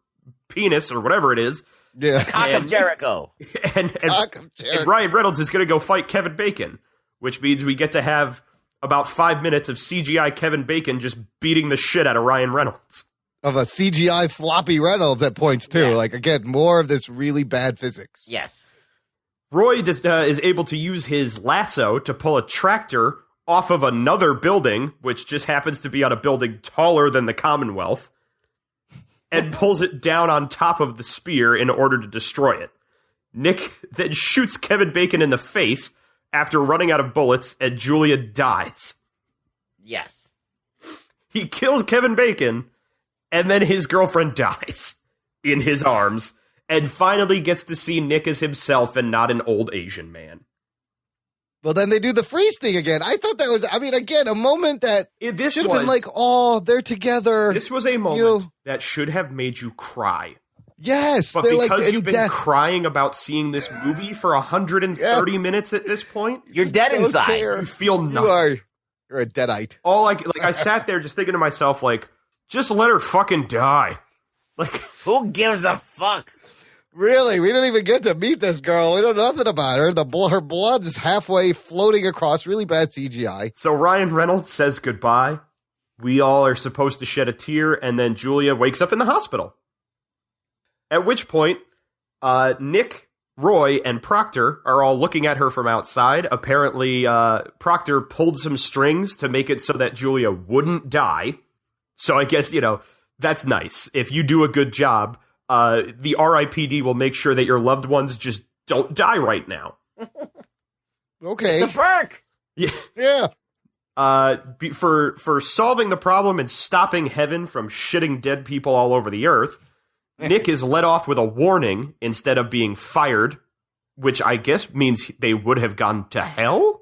S4: penis, or whatever it is.
S1: Yeah.
S3: Cock of Jericho.
S4: And
S1: Cock of Jericho.
S4: Ryan Reynolds is going to go fight Kevin Bacon, which means we get to have about 5 minutes of CGI Kevin Bacon just beating the shit out of Ryan Reynolds.
S1: Of a CGI floppy Reynolds at points, too.
S3: Yeah.
S1: Like, again, more of this really bad physics.
S3: Yes.
S4: Roy is able to use his lasso to pull a tractor off of another building, which just happens to be on a building taller than the Commonwealth, and pulls it down on top of the spear in order to destroy it. Nick then shoots Kevin Bacon in the face after running out of bullets, and Julia dies.
S3: Yes.
S4: He kills Kevin Bacon, and then his girlfriend dies in his arms, and finally gets to see Nick as himself and not an old Asian man.
S1: Well, then they do the freeze thing again. I thought that was, I mean, again, a moment that
S4: This
S1: should have been like, oh, they're together.
S4: This was a moment that should have made you cry.
S1: Yes,
S4: But
S1: they're
S4: because
S1: like
S4: you've been crying about seeing this movie for 130 minutes at this point,
S3: You're dead inside.
S1: care.
S4: you feel nothing.
S1: You're a deadite.
S4: I sat there just thinking to myself, like, just let her fucking die. Like,
S3: Who gives a fuck?
S1: Really, we didn't even get to meet this girl. We know nothing about her. Her blood is halfway floating across. Really bad CGI.
S4: so Ryan Reynolds says goodbye. We all are supposed to shed a tear, and then Julia wakes up in the hospital. At which point, Nick, Roy, and Proctor are all looking at her from outside. Apparently, Proctor pulled some strings to make it so that Julia wouldn't die. So I guess, that's nice. If you do a good job, the R.I.P.D. will make sure that your loved ones just don't die right now.
S1: Okay.
S3: It's a perk.
S1: Yeah.
S4: For solving the problem and stopping heaven from shitting dead people all over the earth, Nick is let off with a warning instead of being fired, which I guess means they would have gone to hell?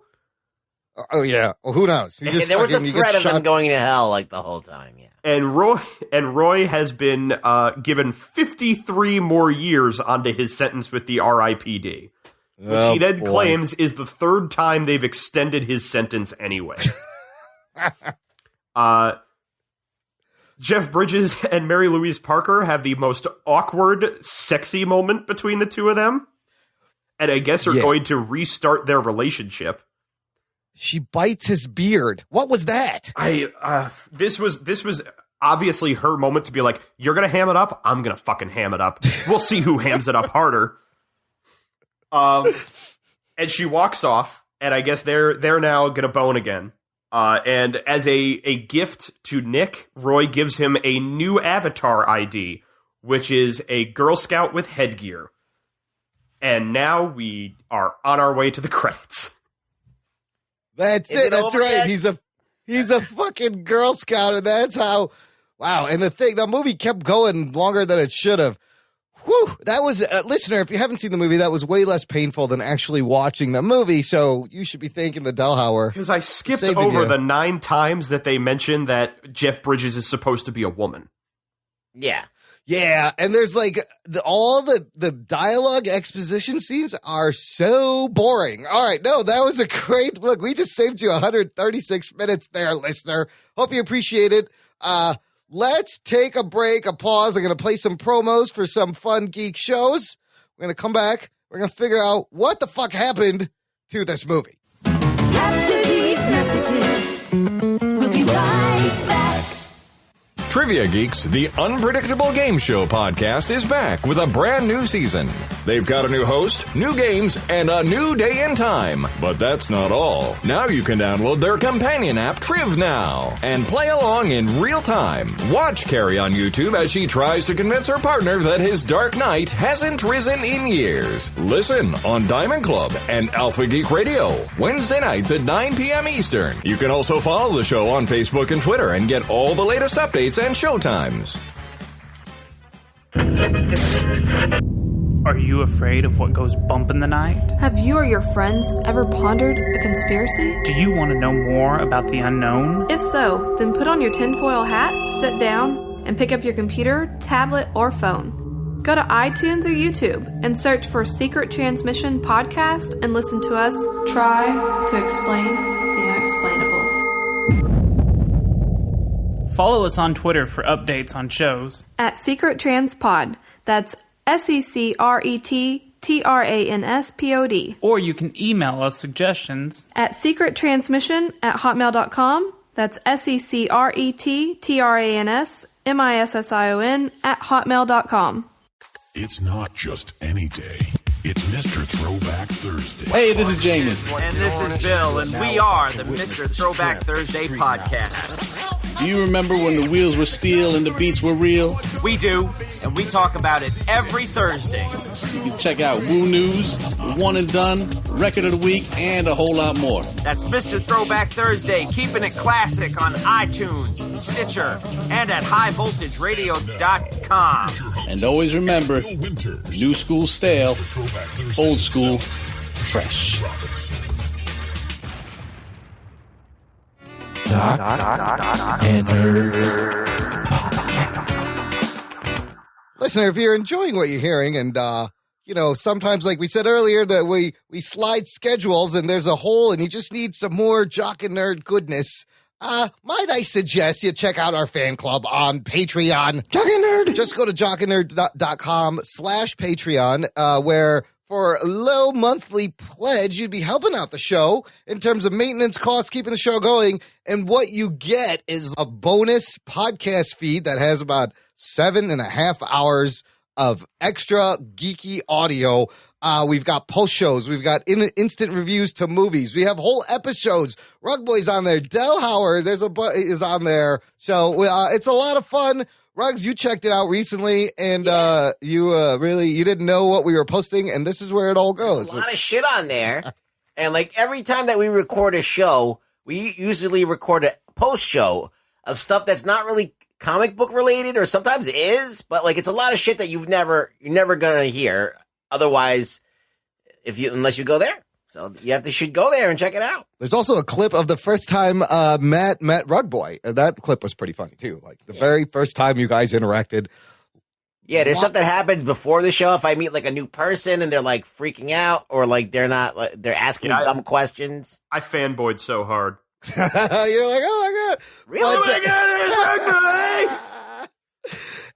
S1: Oh, yeah. Well, who knows? He just
S3: There was a
S1: fucking- he
S3: threat
S1: gets
S3: of them
S1: shot.
S3: going to hell like the whole time, yeah.
S4: And Roy has been given 53 more years onto his sentence with the R.I.P.D., which he then claims is the third time they've extended his sentence anyway. Jeff Bridges and Mary Louise Parker have the most awkward, sexy moment between the two of them, and I guess are going to restart their relationship.
S1: She bites his beard. What was that?
S4: This was obviously her moment to be like, you're gonna ham it up, I'm gonna fucking ham it up. We'll see who hams it up harder. And she walks off, and I guess they're now gonna bone again. And as a gift to Nick, Roy gives him a new avatar ID, which is a Girl Scout with headgear. And now we are on our way to the credits.
S1: That's
S3: Is
S1: it.
S3: it
S1: That's
S3: over
S1: right.
S3: yet?
S1: He's a fucking Girl Scout, and that's how. Wow. And the movie kept going longer than it should have. Whew. That was, listener, if you haven't seen the movie, that was way less painful than actually watching the movie. So you should be thanking the Delhauer.
S4: Because I skipped
S1: Saving
S4: over
S1: you.
S4: the 9 times that they mentioned that Jeff Bridges is supposed to be a woman.
S3: Yeah.
S1: Yeah, and there's like all the dialogue exposition scenes are so boring. All right, no, that was a great look. We just saved you 136 minutes there, listener. Hope you appreciate it. Let's take a break, a pause. I'm going to play some promos for some fun geek shows. We're going to come back. We're going to figure out what the fuck happened to this movie.
S9: After these messages, we'll be right back.
S10: Trivia Geeks, the unpredictable game show podcast, is back with a brand new season. They've got a new host, new games, and a new day and time. But that's not all. Now you can download their companion app, Triv Now, and play along in real time. Watch Carrie on YouTube as she tries to convince her partner that his Dark Knight hasn't risen in years. Listen on Diamond Club and Alpha Geek Radio, Wednesday nights at 9 p.m. Eastern. You can also follow the show on Facebook and Twitter and get all the latest updates and showtimes.
S11: Are you afraid of what goes bump in the night?
S12: Have you or your friends ever pondered a conspiracy?
S11: Do you want to know more about the unknown?
S12: If so, then put on your tinfoil hat, sit down, and pick up your computer, tablet, or phone. Go to iTunes or YouTube and search for Secret Transmission Podcast and listen to us try to explain the unexplainable.
S11: Follow us on Twitter for updates on shows.
S12: At Secret Trans Pod. That's SecretTranspod.
S11: Or you can email us suggestions
S12: At secrettransmission@hotmail.com. That's SecretTransmission@hotmail.com.
S13: It's not just any day. It's Mr. Throwback Thursday.
S14: Hey, this is Jamie.
S15: And this is Bill, and we are the Mr. Throwback Thursday podcast.
S14: Do you remember when the wheels were steel and the beats were real?
S15: We do, and we talk about it every Thursday.
S14: You can check out Woo News, One and Done, Record of the Week, and a whole lot more.
S15: That's Mr. Throwback Thursday, keeping it classic on iTunes, Stitcher, and at highvoltageradio.com.
S14: And always remember, new school stale, old school fresh.
S8: Jock and Nerd.
S1: listener, if you're enjoying what you're hearing, and sometimes, like we said earlier, that we slide schedules and there's a hole, and you just need some more Jock and Nerd goodness. Might I suggest you check out our fan club on Patreon.
S8: Jock and Nerd.
S1: Just go to jockandnerd.com/Patreon, where for a low monthly pledge, you'd be helping out the show in terms of maintenance costs, keeping the show going. And what you get is a bonus podcast feed that has about 7.5 hours of extra geeky audio. We've got post shows. We've got instant reviews to movies. We have whole episodes. Rugboy's on there. Delhauer is on there. So it's a lot of fun. Rugs, you checked it out recently, and you didn't know what we were posting, and this is where it all goes.
S3: There's a lot of shit on there. And like every time that we record a show, we usually record a post show of stuff that's not really comic book related, or sometimes it is, but like it's a lot of shit that you're never gonna hear otherwise unless you go there. So you should go there and check it out.
S1: There's also a clip of the first time Matt met Rugboy. That clip was pretty funny too. Like the very first time you guys interacted.
S3: Yeah, there's stuff that happens before the show. If I meet like a new person and they're like freaking out, or like they're asking me dumb questions.
S4: I fanboyed so hard.
S1: You're like, oh my God.
S3: Really?
S1: Oh my God,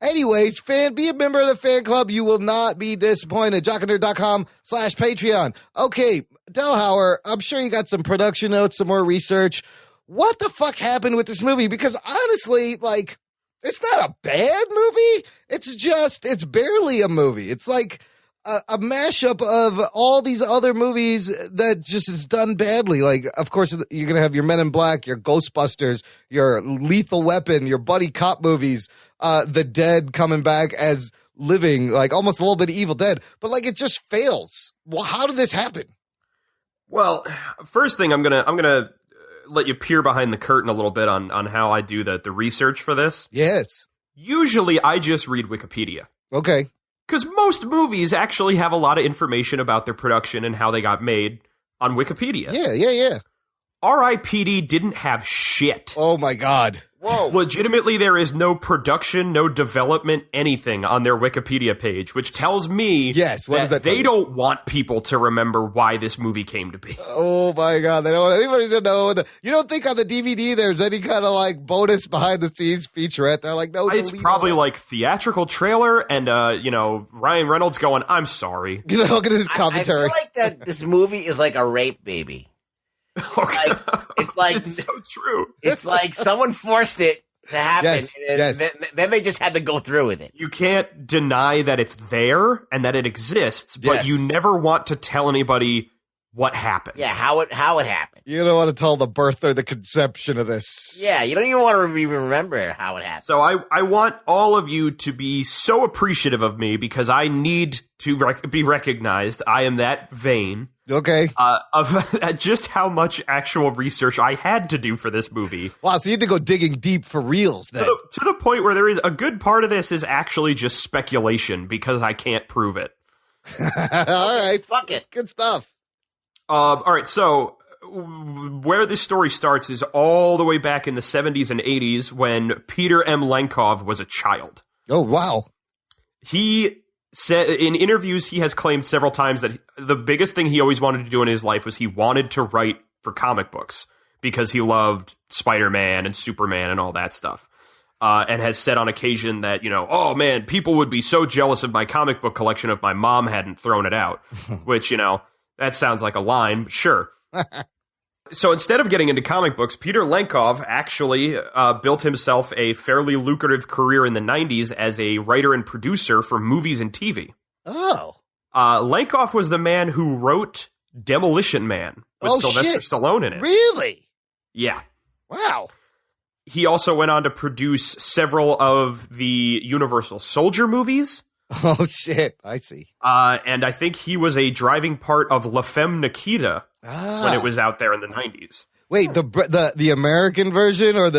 S1: anyways, be a member of the fan club. You will not be disappointed. jockandnerd.com/Patreon. Okay, Delhauer, I'm sure you got some production notes, some more research. What the fuck happened with this movie? Because honestly, like, it's not a bad movie. It's barely a movie. It's like a mashup of all these other movies that just is done badly. Like, of course, you're going to have your Men in Black, your Ghostbusters, your Lethal Weapon, your buddy cop movies, The Dead coming back as living, like almost a little bit of Evil Dead. But like, it just fails. Well, how did this happen?
S4: Well, first thing, I'm gonna let you peer behind the curtain a little bit on how I do the research for this.
S1: Yes.
S4: Usually, I just read Wikipedia.
S1: Okay.
S4: Because most movies actually have a lot of information about their production and how they got made on Wikipedia.
S1: Yeah.
S4: R.I.P.D. didn't have shit.
S1: Oh, my God.
S3: Whoa.
S4: Legitimately, there is no production, no development, anything on their Wikipedia page, which tells me that they don't want people to remember why this movie came to be.
S1: Oh, my God. They don't want anybody to know. You don't think on the DVD there's any kind of, like, bonus behind-the-scenes featurette? They're like, no.
S4: It's probably, like, theatrical trailer and, Ryan Reynolds going, I'm sorry.
S1: Look at his commentary.
S3: I feel like that this movie is like a rape baby.
S4: Okay.
S3: It's like
S4: it's so true.
S3: It's like someone forced it to happen,
S1: Yes.
S3: Then they just had to go through with it.
S4: You can't deny that it's there and that it exists, but you never want to tell anybody what happened.
S3: Yeah, how it happened.
S1: You don't want to tell the birth or the conception of this.
S3: Yeah, you don't even want to remember how it happened.
S4: So I want all of you to be so appreciative of me because I need to be recognized. I am that vain.
S1: Okay.
S4: Of just how much actual research I had to do for this movie.
S1: Wow, so you had to go digging deep for reals then.
S4: To the point where there is a good part of this is actually just speculation because I can't prove it.
S1: All right.
S3: Fuck it.
S1: That's good stuff.
S4: All right, so where this story starts is all the way back in the 70s and 80s when Peter M. Lenkov was a child.
S1: Oh, wow.
S4: He said in interviews he has claimed several times that the biggest thing he always wanted to do in his life was he wanted to write for comic books because he loved Spider-Man and Superman and all that stuff. And has said on occasion that, oh man, people would be so jealous of my comic book collection if my mom hadn't thrown it out, which, that sounds like a line, but sure. So instead of getting into comic books, Peter Lenkov actually built himself a fairly lucrative career in the 90s as a writer and producer for movies and TV.
S1: Oh.
S4: Lenkov was the man who wrote Demolition Man with Sylvester Stallone in it.
S1: Really?
S4: Yeah.
S1: Wow.
S4: He also went on to produce several of the Universal Soldier movies.
S1: Oh, shit. I see.
S4: And I think he was a driving part of La Femme Nikita when it was out there in the 90s.
S1: Wait, the American version or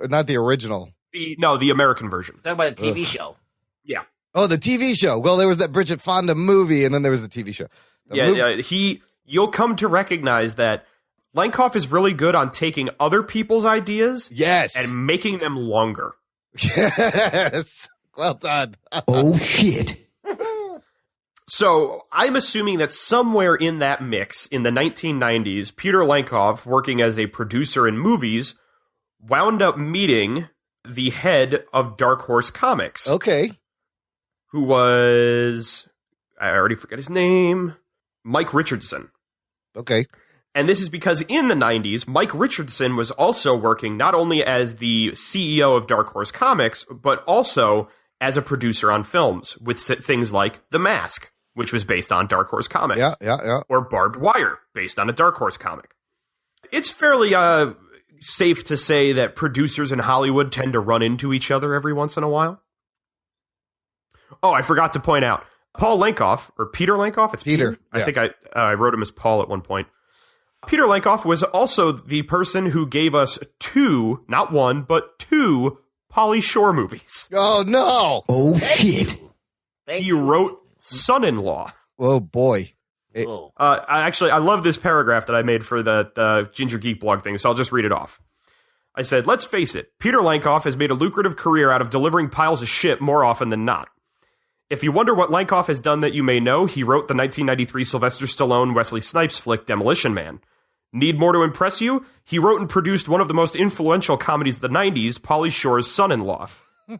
S1: not the original?
S4: The American version.
S3: Talking about a TV show.
S4: Yeah.
S1: Oh, the TV show. Well, there was that Bridget Fonda movie, and then there was the TV show.
S4: You'll come to recognize that Lenkov is really good on taking other people's ideas
S1: and
S4: making them longer.
S1: Yes. Well done.
S8: Oh, shit.
S4: So I'm assuming that somewhere in that mix, in the 1990s, Peter Lankoff, working as a producer in movies, wound up meeting the head of Dark Horse Comics.
S1: Okay.
S4: Who was, I already forgot his name, Mike Richardson.
S1: Okay.
S4: And this is because in the 90s, Mike Richardson was also working not only as the CEO of Dark Horse Comics, but also as a producer on films with things like The Mask, which was based on Dark Horse Comics.
S1: Yeah.
S4: Or Barbed Wire, based on a Dark Horse comic. It's fairly safe to say that producers in Hollywood tend to run into each other every once in a while. Oh, I forgot to point out, Paul Lankoff, or Peter Lankoff? It's Peter.
S1: Yeah.
S4: I think I wrote him as Paul at one point. Peter Lankoff was also the person who gave us two, not one, but two Pauly Shore movies.
S1: Oh, no.
S8: Oh, shit.
S4: He wrote Son-in-Law.
S1: Oh, boy.
S4: I love this paragraph that I made for the Ginger Geek blog thing, so I'll just read it off. I said, let's face it, Peter Lankoff has made a lucrative career out of delivering piles of shit more often than not. If you wonder what Lankoff has done that you may know, he wrote the 1993 Sylvester Stallone Wesley Snipes flick Demolition Man. Need more to impress you? He wrote and produced one of the most influential comedies of the 90s, Pauly Shore's Son-in-Law.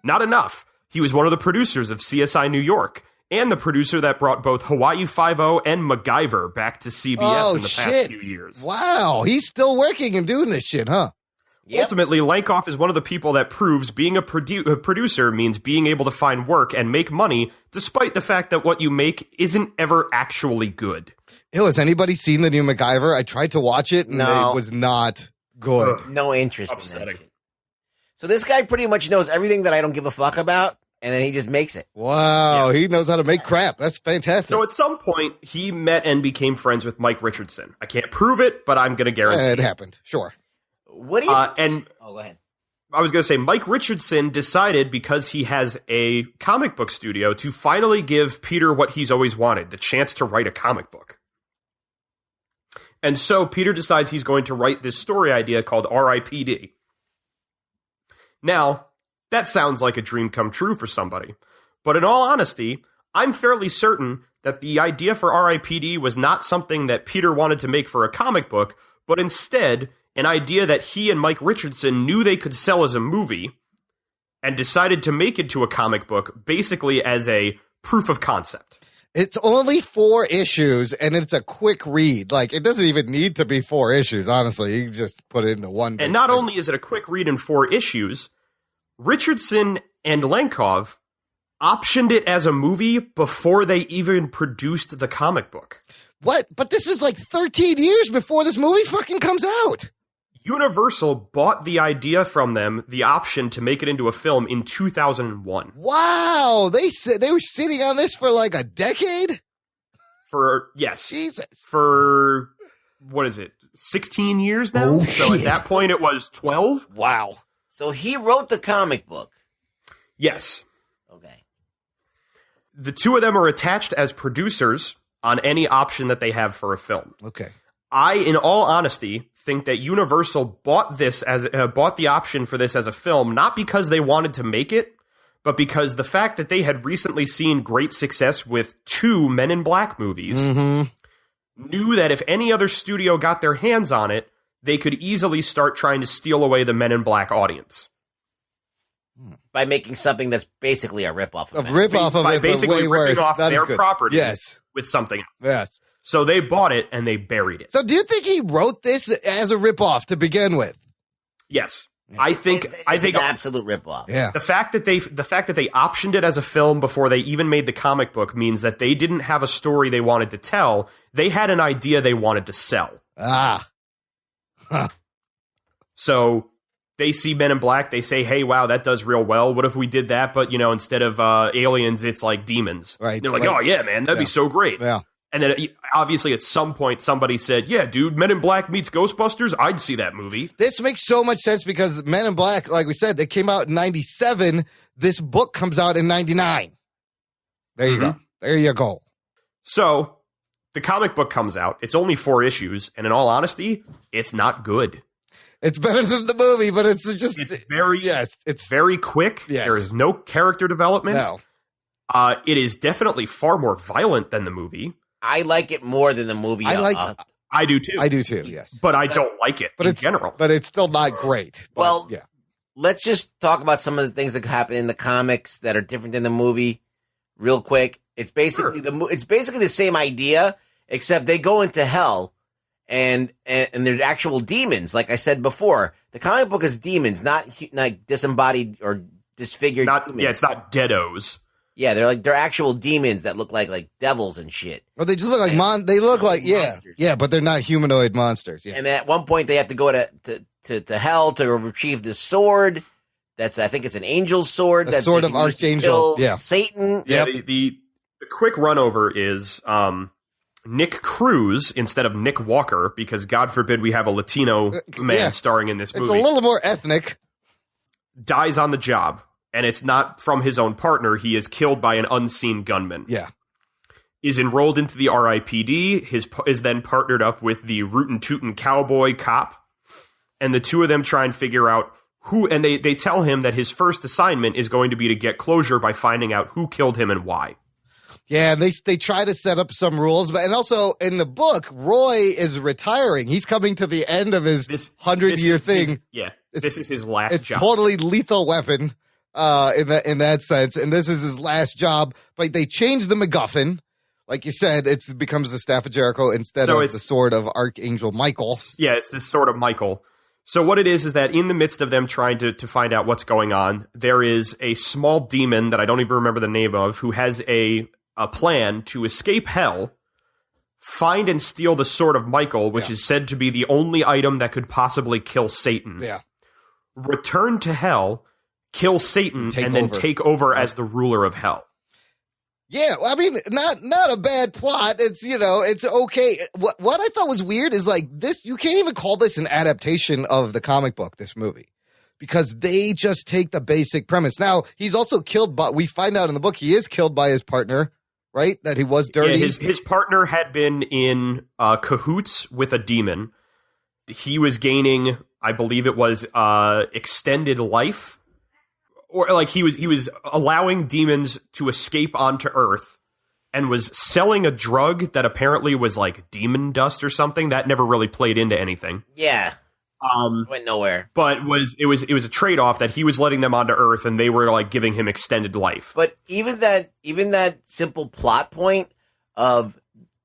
S4: Not enough. He was one of the producers of CSI New York, and the producer that brought both Hawaii Five-0 and MacGyver back to CBS in the past few years.
S1: Wow, he's still working and doing this shit, huh?
S3: Yep.
S4: Ultimately, Lankoff is one of the people that proves being a producer means being able to find work and make money, despite the fact that what you make isn't ever actually good.
S1: Ew, has anybody seen the new MacGyver? I tried to watch it, and it was not good.
S3: No interest in that shit. So this guy pretty much knows everything that I don't give a fuck about, and then he just makes it.
S1: Wow, he knows how to make crap. That's fantastic.
S4: So at some point, he met and became friends with Mike Richardson. I can't prove it, but I'm going to guarantee
S1: it happened. Sure.
S3: What do you? Go ahead.
S4: I was going to say, Mike Richardson decided, because he has a comic book studio, to finally give Peter what he's always wanted, the chance to write a comic book. And so Peter decides he's going to write this story idea called R.I.P.D. Now, that sounds like a dream come true for somebody. But in all honesty, I'm fairly certain that the idea for R.I.P.D. was not something that Peter wanted to make for a comic book, but instead an idea that he and Mike Richardson knew they could sell as a movie and decided to make into a comic book basically as a proof of concept.
S1: It's only 4 issues, and it's a quick read. Like, it doesn't even need to be 4 issues, honestly. You can just put it into one.
S4: And not only is it a quick read in 4 issues, Richardson and Lankoff optioned it as a movie before they even produced the comic book.
S1: What? But this is like 13 years before this movie fucking comes out.
S4: Universal bought the idea from them, the option to make it into a film, in 2001.
S1: Wow, they were sitting on this for like a decade?
S4: Yes.
S1: Jesus.
S4: For, what is it, 16 years now?
S8: Oh,
S4: so
S8: shit.
S4: at that point it was 12?
S1: Wow.
S3: So he wrote the comic book.
S4: Yes.
S3: Okay.
S4: The two of them are attached as producers on any option that they have for a film.
S1: Okay.
S4: I, in all honesty, think that Universal bought the option for this as a film, not because they wanted to make it, but because the fact that they had recently seen great success with 2 Men in Black movies, knew that if any other studio got their hands on it, they could easily start trying to steal away the Men in Black audience.
S3: By making something that's basically a ripoff of it.
S1: A ripoff of
S4: By
S1: it,
S4: basically
S1: but way
S4: ripping
S1: worse.
S4: off
S1: Not as
S4: their
S1: good.
S4: property
S1: Yes.
S4: with something else.
S1: Yes.
S4: So they bought it and they buried it.
S1: So do you think he wrote this as a ripoff to begin with?
S4: Yes. I think
S3: an absolute ripoff.
S1: Yeah.
S4: The fact that they optioned it as a film before they even made the comic book means that they didn't have a story they wanted to tell. They had an idea they wanted to sell.
S1: Ah. Huh.
S4: So they see Men in Black, they say, hey, wow, that does real well. What if we did that, but, instead of aliens, it's like demons.
S1: Right.
S4: They're like,
S1: right.
S4: oh, yeah, man, that'd be so great.
S1: Yeah.
S4: And then, obviously, at some point, somebody said, yeah, dude, Men in Black meets Ghostbusters, I'd see that movie.
S1: This makes so much sense because Men in Black, like we said, they came out in 97. This book comes out in 99. There you go. There you go.
S4: So, the comic book comes out. It's only 4 issues. And in all honesty, it's not good.
S1: It's better than the movie, but it's just
S4: it's very quick.
S1: Yes.
S4: There is no character development.
S1: No.
S4: It is definitely far more violent than the movie.
S3: I like it more than the movie.
S4: I do too.
S1: I do too. Yes,
S4: but I don't like it in general.
S1: But it's still not great. But,
S3: well,
S1: yeah.
S3: Let's just talk about some of the things that happen in the comics that are different than the movie, real quick. It's basically it's basically the same idea, except they go into hell, and they're actual demons. Like I said before, the comic book is demons, not disembodied or disfigured. Demons.
S4: Yeah, it's not deados.
S3: Yeah, they're actual demons that look like devils and shit.
S1: Well, they just look like they look like monsters. But they're not humanoid monsters. Yeah.
S3: And at one point they have to go to hell to retrieve this sword. I think it's an angel's sword.
S1: The sword of Archangel. Yeah,
S3: Satan.
S4: Yeah. The quick run over is Nick Cruz instead of Nick Walker, because God forbid we have a Latino man starring in this movie.
S1: It's a little more ethnic.
S4: Dies on the job. And it's not from his own partner. He is killed by an unseen gunman.
S1: Yeah.
S4: Is enrolled into the R.I.P.D. Is then partnered up with the rootin' tootin' cowboy cop. And the two of them try and figure out who... And they tell him that his first assignment is going to be to get closure by finding out who killed him and why.
S1: Yeah, and they try to set up some rules. And also, in the book, Roy is retiring. He's coming to the end of his 100-year thing.
S4: This is his last job.
S1: It's totally Lethal Weapon. In that sense, and this is his last job. But they changed the MacGuffin, like you said. It becomes the Staff of Jericho instead of the sword of Archangel Michael.
S4: Yeah, it's the sword of Michael. So what it is that in the midst of them trying to find out what's going on, there is a small demon that I don't even remember the name of, who has a plan to escape hell, find and steal the sword of Michael, which is said to be the only item that could possibly kill Satan.
S1: Yeah,
S4: return to hell, kill Satan, and then take over as the ruler of hell.
S1: Yeah, I mean, not a bad plot. It's, it's okay. What I thought was weird is like this, you can't even call this an adaptation of the comic book, this movie, because they just take the basic premise. Now, he's also killed, but we find out in the book he is killed by his partner, right? That he was dirty.
S4: Yeah, his partner had been in cahoots with a demon. He was gaining, I believe it was extended life. Or like he was allowing demons to escape onto Earth and was selling a drug that apparently was like demon dust or something. That never really played into anything.
S3: Yeah. Went nowhere.
S4: But it was a trade-off that he was letting them onto Earth and they were like giving him extended life.
S3: But even that simple plot point of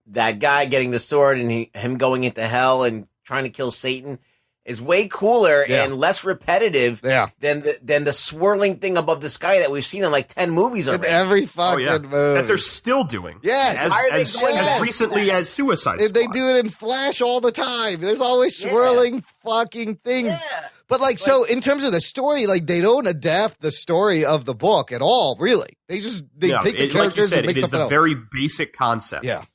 S3: that guy getting the sword and him going into hell and trying to kill Satan is way cooler and less repetitive than the swirling thing above the sky that we've seen in like 10 movies already.
S1: In every fucking movie.
S4: That they're still doing.
S1: Yes.
S4: As recently as Suicide Squad.
S1: They do it in Flash all the time. There's always swirling fucking things. Yeah. But so in terms of the story, like they don't adapt the story of the book at all, really. They take the characters
S4: like you said,
S1: and make
S4: it is
S1: something
S4: the
S1: else.
S4: very basic concept.
S1: Yeah.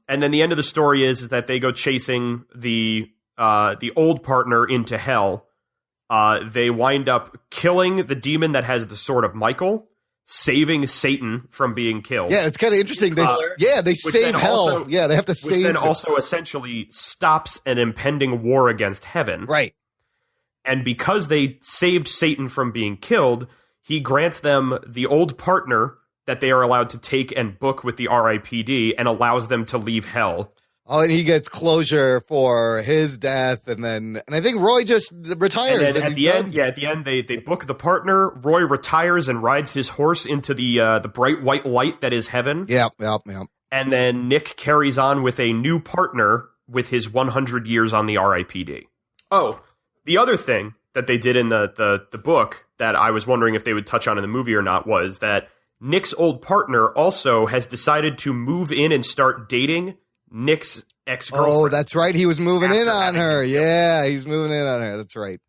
S4: And then the end of the story is that they go chasing the old partner into hell. They wind up killing the demon that has the sword of Michael, saving Satan from being killed.
S1: Yeah, it's kind of interesting. They save hell. They have to save.
S4: Which then also essentially stops an impending war against heaven.
S1: Right.
S4: And because they saved Satan from being killed, he grants them the old partner that they are allowed to take and book with the R.I.P.D. and allows them to leave hell.
S1: Oh, and he gets closure for his death, and I think Roy just retires.
S4: And then at the end, they book the partner. Roy retires and rides his horse into the bright white light that is heaven.
S1: Yep.
S4: And then Nick carries on with a new partner with his 100 years on the R.I.P.D. Oh, the other thing that they did in the book that I was wondering if they would touch on in the movie or not was that Nick's old partner also has decided to move in and start dating Nick's ex-girlfriend.
S1: Oh, that's right. He was moving in on her. Yeah, he's moving in on her. That's right.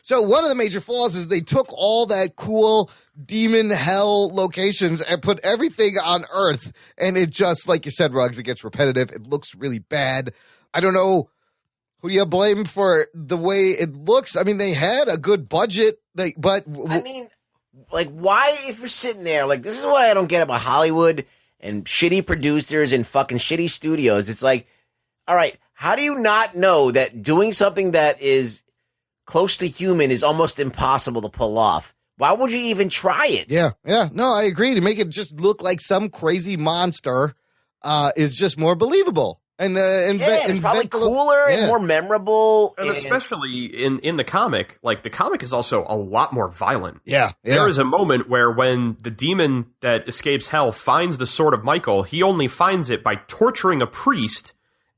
S1: So one of the major flaws is they took all that cool demon hell locations and put everything on Earth. And it just, like you said, Ruggs, it gets repetitive. It looks really bad. I don't know. Who do you blame for the way it looks? I mean, they had a good budget, but...
S3: I mean, like, why, if you're sitting there, like, this is why I don't get about Hollywood and shitty producers and fucking shitty studios. It's like, all right, how do you not know that doing something that is close to human is almost impossible to pull off? Why would you even try it?
S1: Yeah. No, I agree. To make it just look like some crazy monster is just more believable. And
S3: it's probably cooler and more memorable.
S4: And especially in the comic, like the comic is also a lot more violent.
S1: Yeah.
S4: There is a moment where when the demon that escapes hell finds the Sword of Michael, he only finds it by torturing a priest.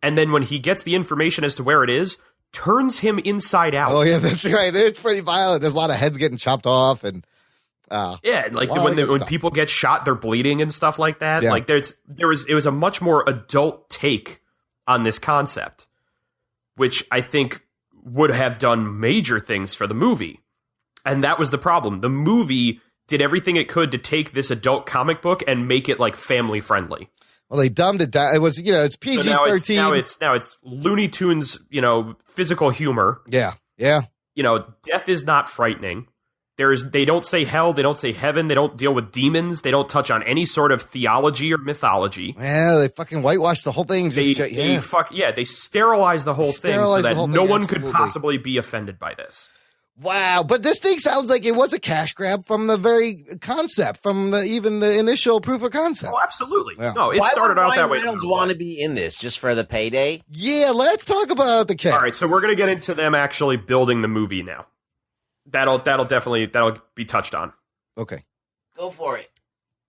S4: And then when he gets the information as to where it is, turns him inside out.
S1: Oh, yeah, that's right. It's pretty violent. There's a lot of heads getting chopped off. And
S4: like when people get shot, they're bleeding and stuff like that.
S1: Yeah.
S4: Like it was a much more adult take on this concept, which I think would have done major things for the movie. And that was the problem. The movie did everything it could to take this adult comic book and make it like family friendly.
S1: Well, they dumbed it down. It was, it's PG-13.
S4: So now it's Looney Tunes, physical humor.
S1: Yeah.
S4: Death is not frightening. They don't say hell, they don't say heaven, they don't deal with demons, they don't touch on any sort of theology or mythology.
S1: Yeah, they fucking whitewash the whole thing.
S4: They sterilize the whole thing so that no one could possibly be offended by this.
S1: Wow, but this thing sounds like it was a cash grab from the very concept, from even the initial proof of concept.
S4: Oh, absolutely.
S1: Yeah.
S4: No, it started out that way.
S3: Why would Reynolds want to be in this just for the payday?
S1: Yeah, let's talk about the cast.
S4: All right, so we're going to get into them actually building the movie now. That'll be touched on.
S1: Okay.
S3: Go for it.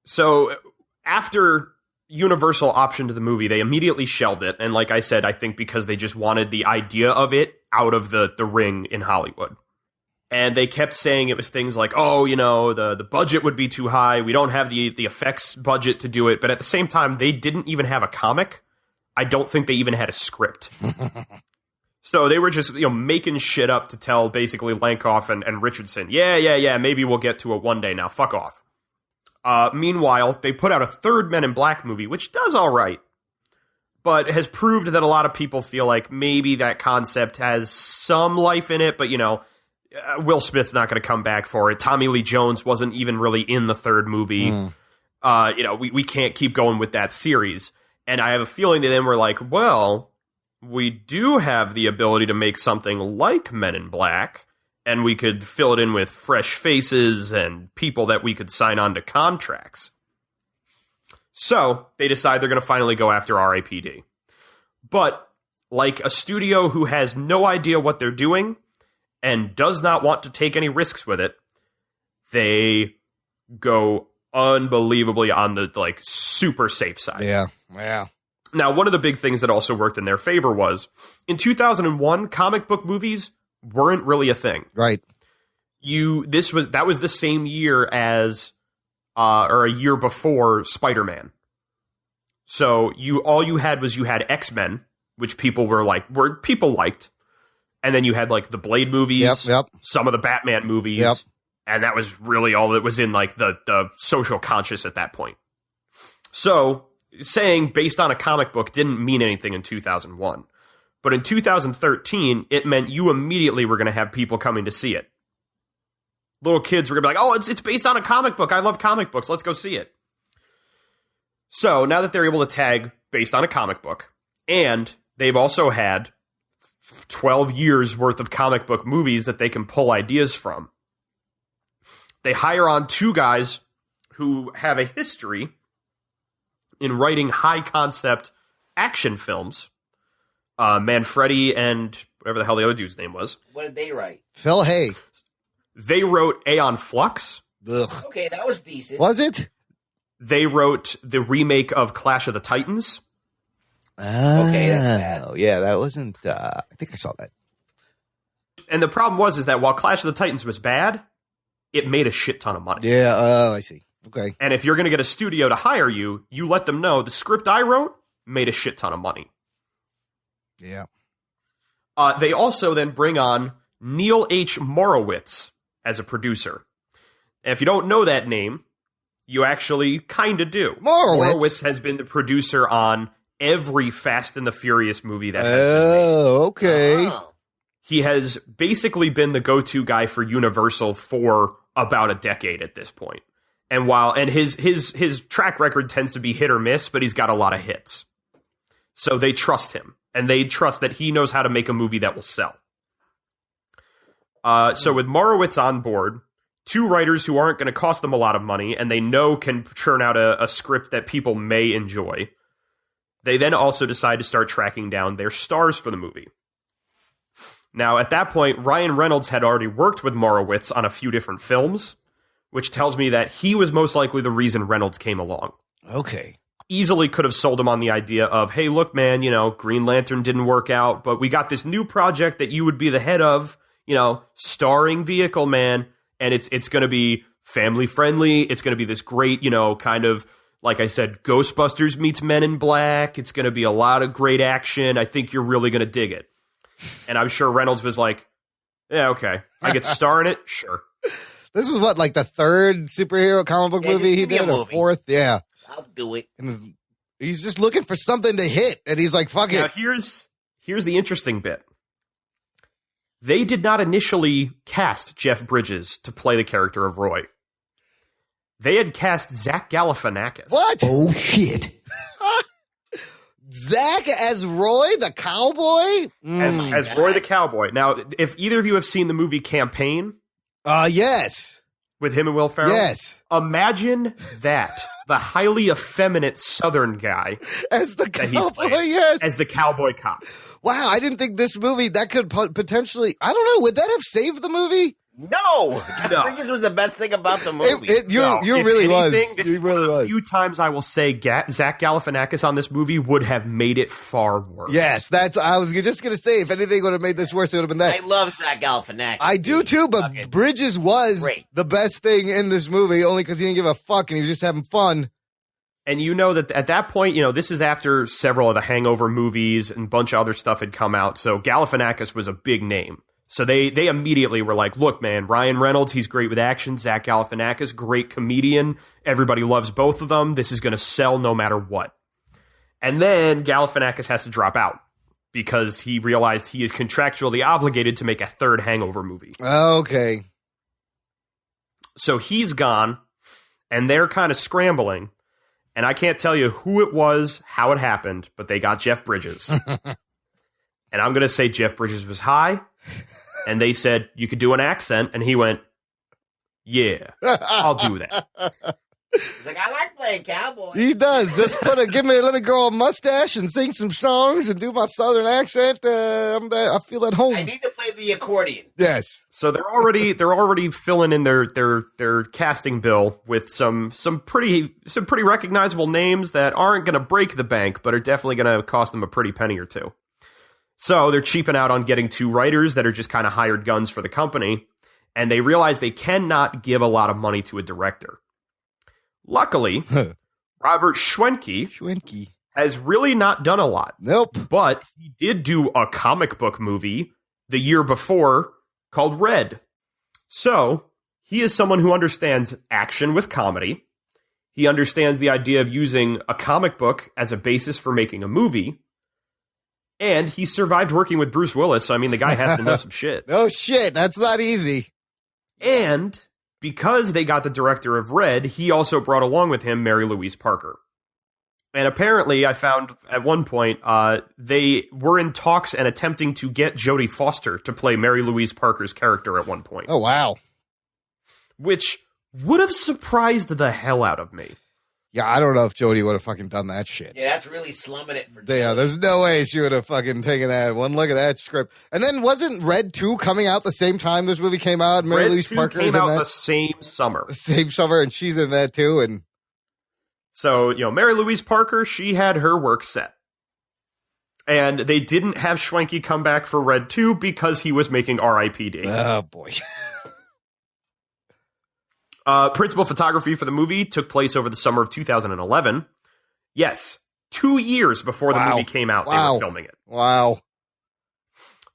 S4: So after Universal optioned the movie, they immediately shelved it. And like I said, I think because they just wanted the idea of it out of the ring in Hollywood. And they kept saying it was things like, the budget would be too high. We don't have the effects budget to do it. But at the same time, they didn't even have a comic. I don't think they even had a script. So they were just, making shit up to tell basically Lankoff and Richardson, yeah, maybe we'll get to it one day now. Fuck off. Meanwhile, they put out a third Men in Black movie, which does all right, but has proved that a lot of people feel like maybe that concept has some life in it, but, Will Smith's not going to come back for it. Tommy Lee Jones wasn't even really in the third movie. We can't keep going with that series. And I have a feeling that then we're like, well, we do have the ability to make something like Men in Black, and we could fill it in with fresh faces and people that we could sign on to contracts. So they decide they're going to finally go after R.I.P.D. But like a studio who has no idea what they're doing and does not want to take any risks with it, they go unbelievably on the super safe side.
S1: Yeah.
S4: Now, one of the big things that also worked in their favor was, in 2001, comic book movies weren't really a thing.
S1: Right.
S4: That was the same year as, or a year before Spider-Man. So all you had X-Men, which people liked, and then you had the Blade movies, some of the Batman movies, and that was really all that was in the social conscious at that point. So saying based on a comic book didn't mean anything in 2001. But in 2013, it meant you immediately were going to have people coming to see it. Little kids were going to be like, oh, it's based on a comic book. I love comic books. Let's go see it. So now that they're able to tag based on a comic book, and they've also had 12 years worth of comic book movies that they can pull ideas from, they hire on two guys who have a history in writing high-concept action films, Manfredi and whatever the hell the other dude's name was.
S3: What did they write?
S1: Phil Hay.
S4: They wrote Aeon Flux.
S1: Ugh.
S3: Okay, that was decent.
S1: Was it?
S4: They wrote the remake of Clash of the Titans.
S3: Okay, that's bad.
S1: Oh, yeah, that wasn't... I think I saw that.
S4: And the problem is that while Clash of the Titans was bad, it made a shit ton of money.
S1: Yeah, I see. Okay.
S4: And if you're going to get a studio to hire you, you let them know the script I wrote made a shit ton of money.
S1: Yeah.
S4: They also then bring on Neil H. Morowitz as a producer. And if you don't know that name, you actually kind of do. Morowitz has been the producer on every Fast and the Furious movie that has been made.
S1: Okay.
S4: He has basically been the go-to guy for Universal for about a decade at this point. And his track record tends to be hit or miss, but he's got a lot of hits. So they trust him, and they trust that he knows how to make a movie that will sell. So with Morowitz on board, two writers who aren't going to cost them a lot of money, and they know can churn out a script that people may enjoy, they then also decide to start tracking down their stars for the movie. Now, at that point, Ryan Reynolds had already worked with Morowitz on a few different films, which tells me that he was most likely the reason Reynolds came along.
S1: Okay.
S4: Easily could have sold him on the idea of, hey, look, man, Green Lantern didn't work out, but we got this new project that you would be the head of, starring vehicle, man, and it's going to be family friendly. It's going to be this great, kind of, like I said, Ghostbusters meets Men in Black. It's going to be a lot of great action. I think you're really going to dig it. And I'm sure Reynolds was like, yeah, okay. I get to star in it? Sure.
S1: This was what, like the third superhero comic book movie he did, or fourth? Yeah.
S3: I'll do it.
S1: And he's just looking for something to hit, and he's like, fuck it.
S4: Now, here's the interesting bit. They did not initially cast Jeff Bridges to play the character of Roy. They had cast Zach Galifianakis.
S1: What?
S8: Oh, shit.
S1: Zach as Roy the cowboy?
S4: As Roy the cowboy. Now, if either of you have seen the movie Campaign.
S1: Yes.
S4: With him and Will Ferrell?
S1: Yes.
S4: Imagine that. The highly effeminate Southern guy.
S1: As the cowboy, yes.
S4: As the cowboy cop.
S1: Wow, I didn't think this movie, that could potentially, I don't know, would that have saved the movie?
S3: No. Jeff Bridges was the best thing about the movie.
S1: You really was. You really was.
S4: A few times I will say Zach Galifianakis on this movie would have made it far worse.
S1: Yes, I was just going to say, if anything would have made this worse, it would have been that.
S3: I love Zach Galifianakis.
S1: I do too, but Bridges was the best thing in this movie, only because he didn't give a fuck and he was just having fun.
S4: And that at that point, this is after several of the Hangover movies and a bunch of other stuff had come out, so Galifianakis was a big name. So they immediately were like, look, man, Ryan Reynolds, he's great with action. Zach Galifianakis, great comedian. Everybody loves both of them. This is going to sell no matter what. And then Galifianakis has to drop out because he realized he is contractually obligated to make a third Hangover movie.
S1: Okay.
S4: So he's gone, and they're kind of scrambling. And I can't tell you who it was, how it happened, but they got Jeff Bridges. And I'm going to say Jeff Bridges was high. And they said, you could do an accent. And he went, yeah, I'll do that.
S3: He's like, I like playing cowboy.
S1: He does. Just let me grow a mustache and sing some songs and do my southern accent. I feel at home.
S3: I need to play the accordion.
S1: Yes.
S4: So they're already filling in their casting bill with some pretty recognizable names that aren't going to break the bank, but are definitely going to cost them a pretty penny or two. So they're cheaping out on getting two writers that are just kind of hired guns for the company, and they realize they cannot give a lot of money to a director. Luckily, Robert Schwenke has really not done a lot.
S1: Nope.
S4: But he did do a comic book movie the year before called Red. So he is someone who understands action with comedy. He understands the idea of using a comic book as a basis for making a movie. And he survived working with Bruce Willis, so I mean, the guy has to know some shit.
S1: No shit, that's not easy.
S4: And because they got the director of Red, he also brought along with him Mary Louise Parker. And apparently, I found at one point, they were in talks and attempting to get Jodie Foster to play Mary Louise Parker's character at one point.
S1: Oh, wow.
S4: Which would have surprised the hell out of me.
S1: Yeah, I don't know if Jodie would have fucking done that shit.
S3: Yeah, that's really slumming it for Jodie.
S1: Yeah, there's no way she would have fucking taken that. One look at that script. And then wasn't Red 2 coming out the same time this movie came out? Mary Louise Parker
S4: came
S1: is in
S4: out
S1: that?
S4: the same summer.
S1: The same summer, and she's in that too. And
S4: so, Mary Louise Parker, she had her work set. And they didn't have Schwenke come back for Red 2 because he was making R.I.P.D.
S1: Oh, boy.
S4: Principal photography for the movie took place over the summer of 2011. Yes, 2 years before the movie came out, they were filming it.
S1: Wow.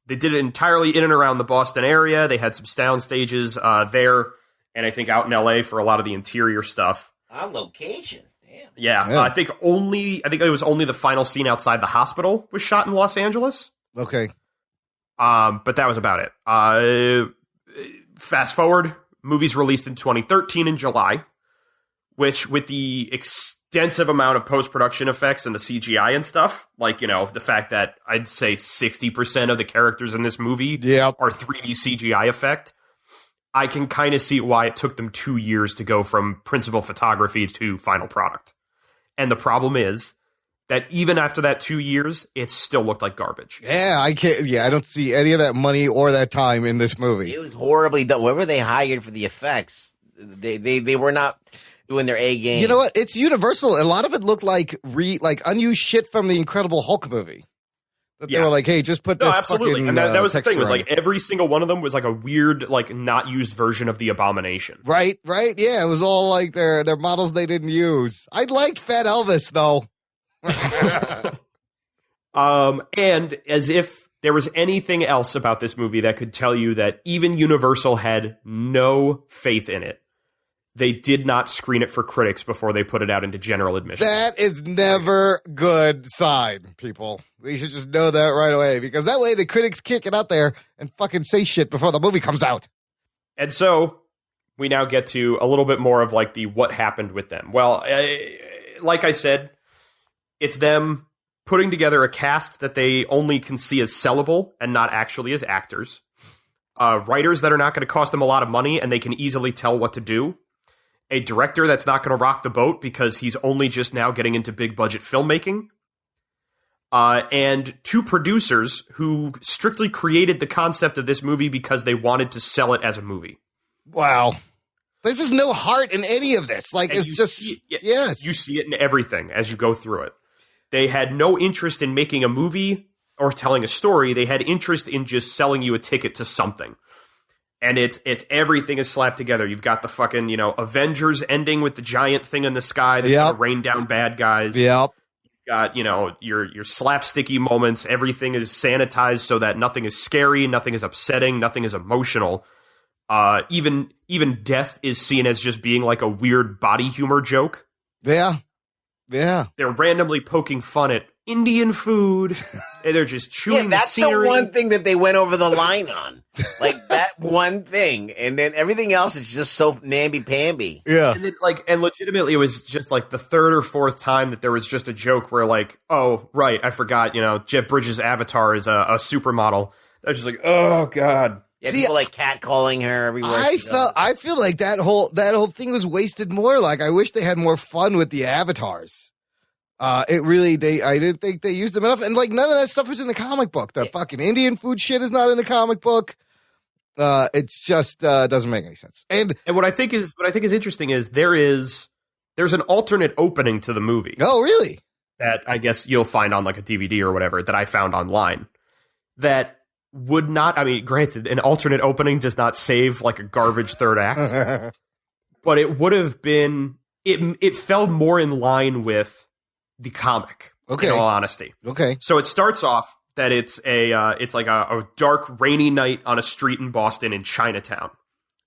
S4: They did it entirely in and around the Boston area. They had some sound stages there, and I think out in L.A. for a lot of the interior stuff.
S3: On location. Damn.
S4: Yeah. I think it was only the final scene outside the hospital was shot in Los Angeles.
S1: Okay.
S4: But that was about it. Fast forward. Movie's released in 2013 in July, which with the extensive amount of post-production effects and the CGI and stuff. Like, the fact that I'd say 60% of the characters in this movie are 3D CGI effect. I can kind of see why it took them 2 years to go from principal photography to final product. And the problem is that even after that 2 years, it still looked like garbage.
S1: Yeah, I don't see any of that money or that time in this movie.
S3: It was horribly done. Whoever they hired for the effects, they were not doing their A game.
S1: You know what? It's Universal. A lot of it looked like unused shit from the Incredible Hulk movie. That they were like, hey, just put this
S4: absolutely.
S1: fucking
S4: And that was the thing, was
S1: texture
S4: like every single one of them was like a weird, like not used version of the Abomination.
S1: Right. Yeah, it was all like their models they didn't use. I liked Fat Elvis, though.
S4: And as if there was anything else about this movie that could tell you that even Universal had no faith in it, they did not screen it for critics before they put it out into general admission.
S1: That is never good sign, people. We should just know that right away, because that way the critics can't get out there and fucking say shit before the movie comes out.
S4: And so we now get to a little bit more of like the what happened with them. Well, like I said, it's them putting together a cast that they only can see as sellable and not actually as actors. Writers that are not going to cost them a lot of money and they can easily tell what to do. A director that's not going to rock the boat because he's only just now getting into big budget filmmaking. And 2 producers who strictly created the concept of this movie because they wanted to sell it as a movie.
S1: Wow. There's just no heart in any of this. Like,
S4: And
S1: it's just, yes.
S4: You see it in everything as you go through it. They had no interest in making a movie or telling a story. They had interest in just selling you a ticket to something. And it's everything is slapped together. You've got the fucking, Avengers ending with the giant thing in the sky that's going to rain down bad guys.
S1: Yep.
S4: You've got, your slapsticky moments. Everything is sanitized so that nothing is scary, nothing is upsetting, nothing is emotional. Even death is seen as just being like a weird body humor joke.
S1: Yeah.
S4: They're randomly poking fun at Indian food. And they're just chewing
S3: that's
S4: the scenery.
S3: The one thing that they went over the line on. Like that one thing. And then everything else is just so namby-pamby.
S1: Yeah.
S4: And legitimately, it was just like the 3rd or 4th time that there was just a joke where like, oh, right, I forgot, Jeff Bridges' avatar is a supermodel. I was just like, oh, God.
S3: Yeah, people like catcalling her everywhere.
S1: I feel like that whole thing was wasted more. Like, I wish they had more fun with the avatars. I didn't think they used them enough. And like, none of that stuff was in the comic book. The fucking Indian food shit is not in the comic book. It's just, doesn't make any sense. And
S4: what I think is interesting is there's an alternate opening to the movie.
S1: Oh, really?
S4: That I guess you'll find on like a DVD or whatever that I found online that would not, granted, an alternate opening does not save like a garbage third act, but it would have been, it fell more in line with the comic, in all honesty.
S1: Okay.
S4: So it starts off that it's like a dark, rainy night on a street in Boston in Chinatown.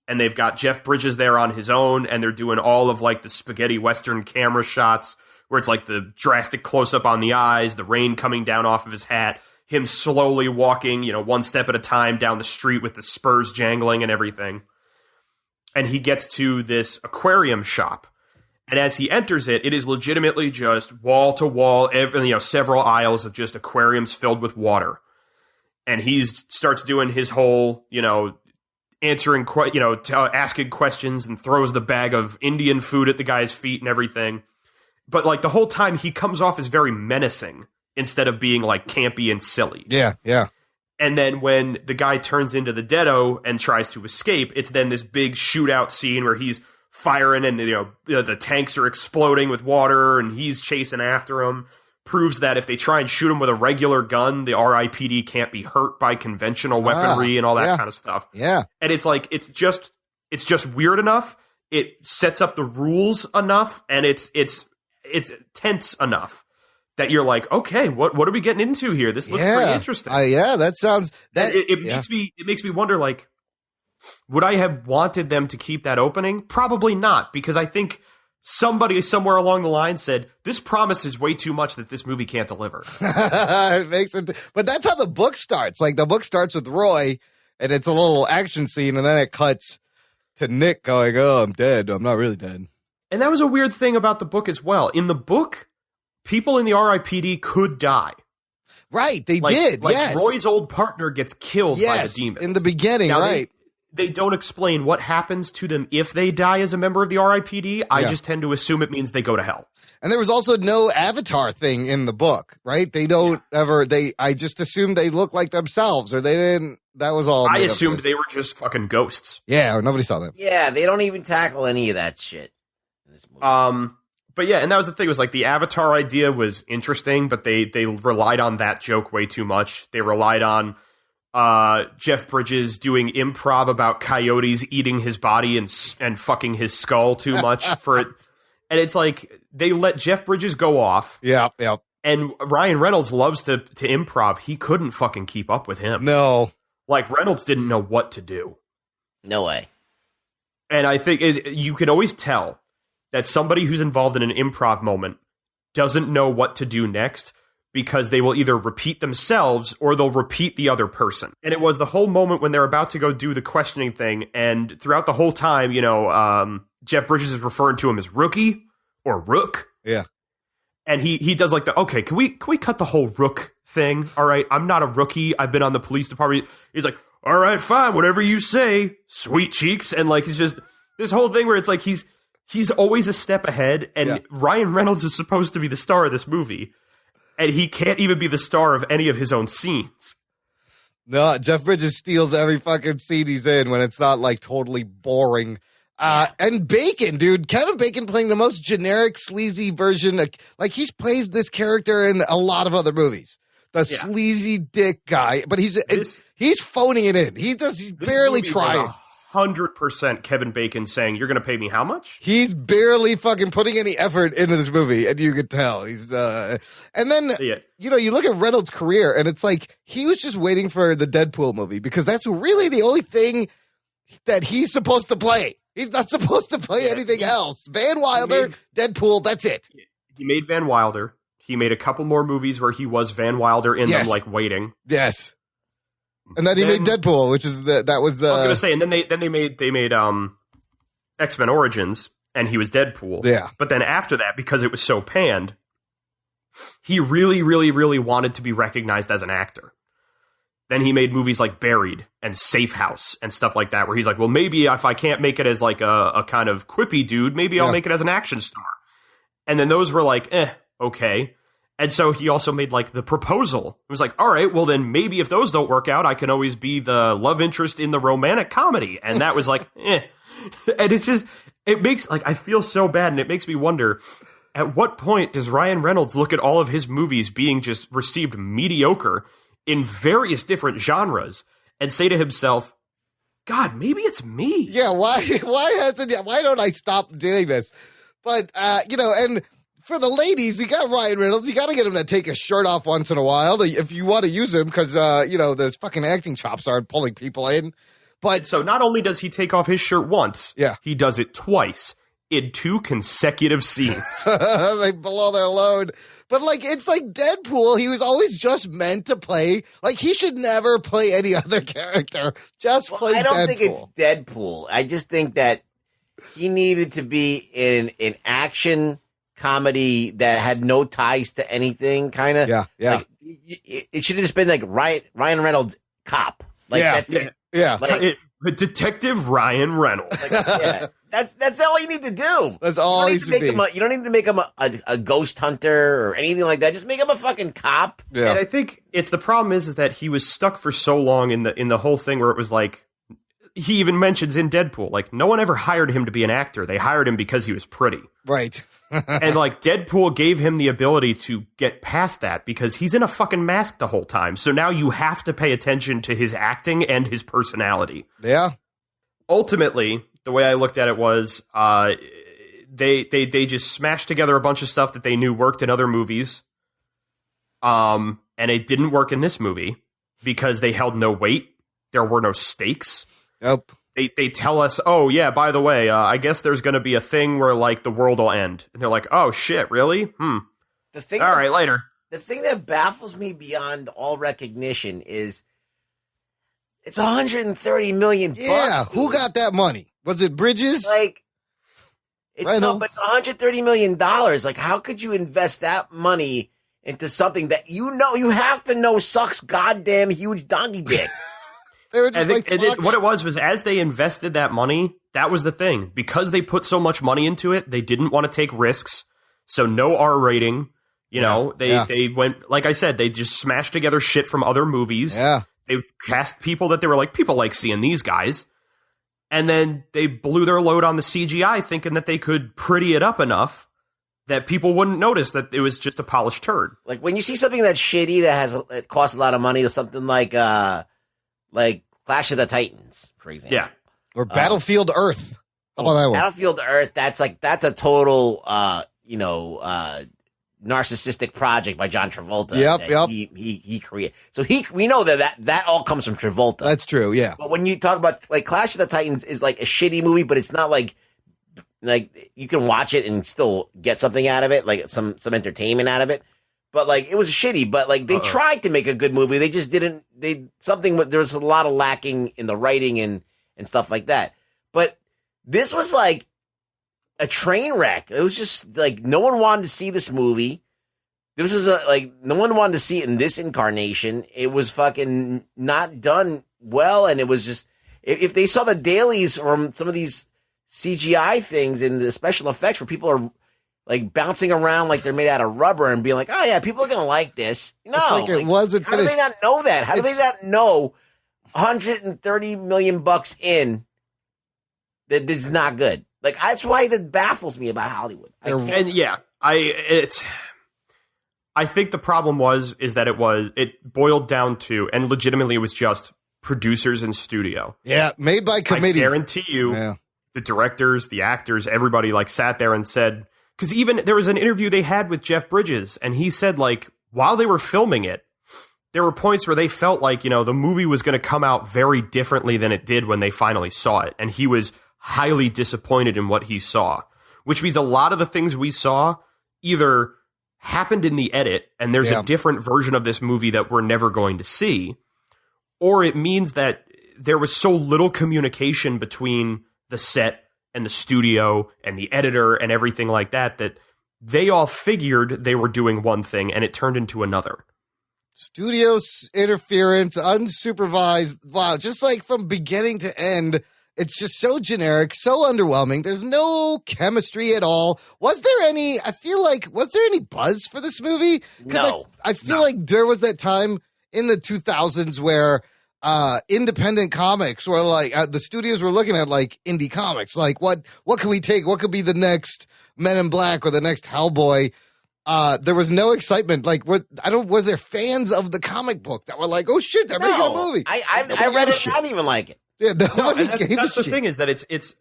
S4: And they've got Jeff Bridges there on his own, and they're doing all of like the spaghetti Western camera shots where it's like the drastic close-up on the eyes, the rain coming down off of his hat, him slowly walking, one step at a time down the street with the spurs jangling and everything. And he gets to this aquarium shop. And as he enters it, it is legitimately just wall to wall, several aisles of just aquariums filled with water. And he starts doing his whole, answering, asking questions and throws the bag of Indian food at the guy's feet and everything. But like the whole time he comes off as very menacing instead of being like campy and silly.
S1: Yeah.
S4: And then when the guy turns into the Deado and tries to escape, it's then this big shootout scene where he's firing and the tanks are exploding with water and he's chasing after him. Proves that if they try and shoot him with a regular gun, the R.I.P.D. can't be hurt by conventional weaponry and all that kind of stuff.
S1: Yeah.
S4: And it's like it's just weird enough. It sets up the rules enough, and it's tense enough that you're like, okay, what are we getting into here? This looks pretty interesting.
S1: That sounds that
S4: it makes me wonder, like, would I have wanted them to keep that opening? Probably not, because I think somebody somewhere along the line said, this promises way too much that this movie can't deliver.
S1: It makes it, but that's how the book starts. Like, the book starts with Roy, and it's a little action scene, and then it cuts to Nick going, oh, I'm dead. I'm not really dead.
S4: And that was a weird thing about the book as well. In the book, people in the R.I.P.D. could die.
S1: Right, they did, yes.
S4: Roy's old partner gets killed by the demons.
S1: In the beginning,
S4: now,
S1: right.
S4: They don't explain what happens to them if they die as a member of the R.I.P.D. I just tend to assume it means they go to hell.
S1: And there was also no avatar thing in the book, right? They don't I just assumed they look like themselves, or they didn't. That was all.
S4: I assumed they were just fucking ghosts.
S1: Yeah, nobody saw them.
S3: Yeah, they don't even tackle any of that shit in this movie.
S4: But yeah, and that was the thing, was like the avatar idea was interesting, but they relied on that joke way too much. They relied on Jeff Bridges doing improv about coyotes eating his body and fucking his skull too much for it. And it's like, they let Jeff Bridges go off.
S1: Yeah.
S4: And Ryan Reynolds loves to improv. He couldn't fucking keep up with him.
S1: No.
S4: Like, Reynolds didn't know what to do.
S3: No way.
S4: And I think you can always tell that somebody who's involved in an improv moment doesn't know what to do next, because they will either repeat themselves or they'll repeat the other person. And it was the whole moment when they're about to go do the questioning thing, and throughout the whole time, Jeff Bridges is referring to him as Rookie or Rook.
S1: Yeah.
S4: And he does like can we cut the whole Rook thing? All right, I'm not a rookie. I've been on the police department. He's like, all right, fine, whatever you say, sweet cheeks. And like, it's just this whole thing where it's like he's always a step ahead, and Ryan Reynolds is supposed to be the star of this movie, and he can't even be the star of any of his own scenes.
S1: No, Jeff Bridges steals every fucking scene he's in when it's not like totally boring. And Bacon, dude, Kevin Bacon playing the most generic, sleazy version. Like he plays this character in a lot of other movies. The sleazy dick guy, but he's phoning it in. He's barely trying.
S4: 100% Kevin Bacon saying, "You're going to pay me how much?"
S1: He's barely fucking putting any effort into this movie, and you could tell he's. And then you look at Reynolds' career, and it's like he was just waiting for the Deadpool movie, because that's really the only thing that he's supposed to play. He's not supposed to play anything else. Van Wilder, Deadpool, that's it.
S4: He made Van Wilder. He made a couple more movies where he was Van Wilder in them, like waiting.
S1: Yes. And then he made Deadpool, which is I was
S4: gonna say, and then they made X-Men Origins, and he was Deadpool.
S1: Yeah.
S4: But then after that, because it was so panned, he really, really, really wanted to be recognized as an actor. Then he made movies like Buried and Safe House and stuff like that, where he's like, well, maybe if I can't make it as like a kind of quippy dude, maybe I'll make it as an action star. And then those were like, okay. And so he also made like The Proposal. It was like, all right, well then maybe if those don't work out, I can always be the love interest in the romantic comedy. And that was like, And it's just, it makes, like, I feel so bad, and it makes me wonder, at what point does Ryan Reynolds look at all of his movies being just received mediocre in various different genres and say to himself, God, maybe it's me.
S1: Yeah, why don't I stop doing this? But, and for the ladies, you got Ryan Reynolds. You got to get him to take his shirt off once in a while if you want to use him, because, those fucking acting chops aren't pulling people in. But
S4: so not only does he take off his shirt once, he does it twice in 2 consecutive scenes.
S1: They blow their load. But, like, it's like Deadpool. He was always just meant to play. Like, he should never play any other character. Just play Deadpool.
S3: I don't think it's Deadpool. I just think that he needed to be in an action comedy that had no ties to anything, kind of.
S1: Yeah.
S3: Like, it should have just been like Ryan Reynolds cop. Like, that's it.
S1: Yeah.
S4: Like, Detective Ryan Reynolds.
S3: Like, that's all you need to do.
S1: That's all he should be.
S3: You don't need to make him a ghost hunter or anything like that. Just make him a fucking cop.
S4: Yeah. And I think it's the problem is that he was stuck for so long in the whole thing where it was like, he even mentions in Deadpool, like, no one ever hired him to be an actor. They hired him because he was pretty.
S1: Right.
S4: And like Deadpool gave him the ability to get past that because he's in a fucking mask the whole time. So now you have to pay attention to his acting and his personality.
S1: Yeah.
S4: Ultimately, the way I looked at it was they just smashed together a bunch of stuff that they knew worked in other movies. And it didn't work in this movie because they held no weight. There were no stakes.
S1: Yep.
S4: They tell us, oh, yeah, by the way, I guess there's going to be a thing where, like, the world will end. And they're like, oh, shit, really? All right, later.
S3: The thing that baffles me beyond all recognition is it's $130 million.
S1: Yeah,
S3: dude.
S1: who got that money? Was it Bridges?
S3: Like, It's
S1: Reynolds.
S3: no, but $130 million. Like, how could you invest that money into something that you have to know sucks goddamn huge donkey dick?
S1: They were just
S4: what it was as they invested that money, that was the thing. Because they put so much money into it, they didn't want to take risks. So no R rating. You know, they went, like I said, they just smashed together shit from other movies.
S1: Yeah.
S4: They cast people that they were like, people like seeing these guys. And then they blew their load on the CGI thinking that they could pretty it up enough that people wouldn't notice that it was just a polished turd.
S3: Like when you see something that's shitty it costs a lot of money, or something like Clash of the Titans, for example.
S4: Yeah.
S1: Or Battlefield Earth. How about that one?
S3: Battlefield Earth, that's a total narcissistic project by John Travolta.
S1: Yep.
S3: He created. So we know that all comes from Travolta.
S1: That's true, yeah.
S3: But when you talk about like Clash of the Titans is like a shitty movie, but it's not like you can watch it and still get something out of it, like some entertainment out of it. But like it was shitty, but like they tried to make a good movie. They just didn't. There was a lot of lacking in the writing and stuff like that. But this was like a train wreck. It was just like no one wanted to see this movie. This was no one wanted to see it in this incarnation. It was fucking not done well, and it was just if they saw the dailies from some of these CGI things and the special effects where people are like bouncing around like they're made out of rubber and being like, oh yeah, people are gonna like this. No,
S1: it's like it wasn't
S3: how
S1: finished.
S3: do they not know that? How do they not know $130 million in that it's not good? Like that's why that baffles me about Hollywood.
S4: I think the problem is that it boiled down to, and legitimately it was just producers and studio.
S1: Yeah, made by committee.
S4: I guarantee you, the directors, the actors, everybody like sat there and said, because even there was an interview they had with Jeff Bridges, and he said like while they were filming it, there were points where they felt like, the movie was going to come out very differently than it did when they finally saw it. And he was highly disappointed in what he saw, which means a lot of the things we saw either happened in the edit and there's a different version of this movie that we're never going to see, or it means that there was so little communication between the set and the studio and the editor and everything like that they all figured they were doing one thing and it turned into another.
S1: Studio interference, unsupervised. Wow, just like from beginning to end, it's just so generic, so underwhelming. There's no chemistry at all. Was there any buzz for this movie?
S3: No.
S1: I feel like there was that time in the 2000s where independent comics were like, the studios were looking at like indie comics. Like what can we take? What could be the next Men in Black or the next Hellboy? There was no excitement. Like, was there fans of the comic book that were like, oh shit, they're making a movie?
S3: I read it. I didn't even like it.
S1: Yeah, nobody
S4: that's
S1: gave a
S4: the
S1: shit.
S4: thing is that it's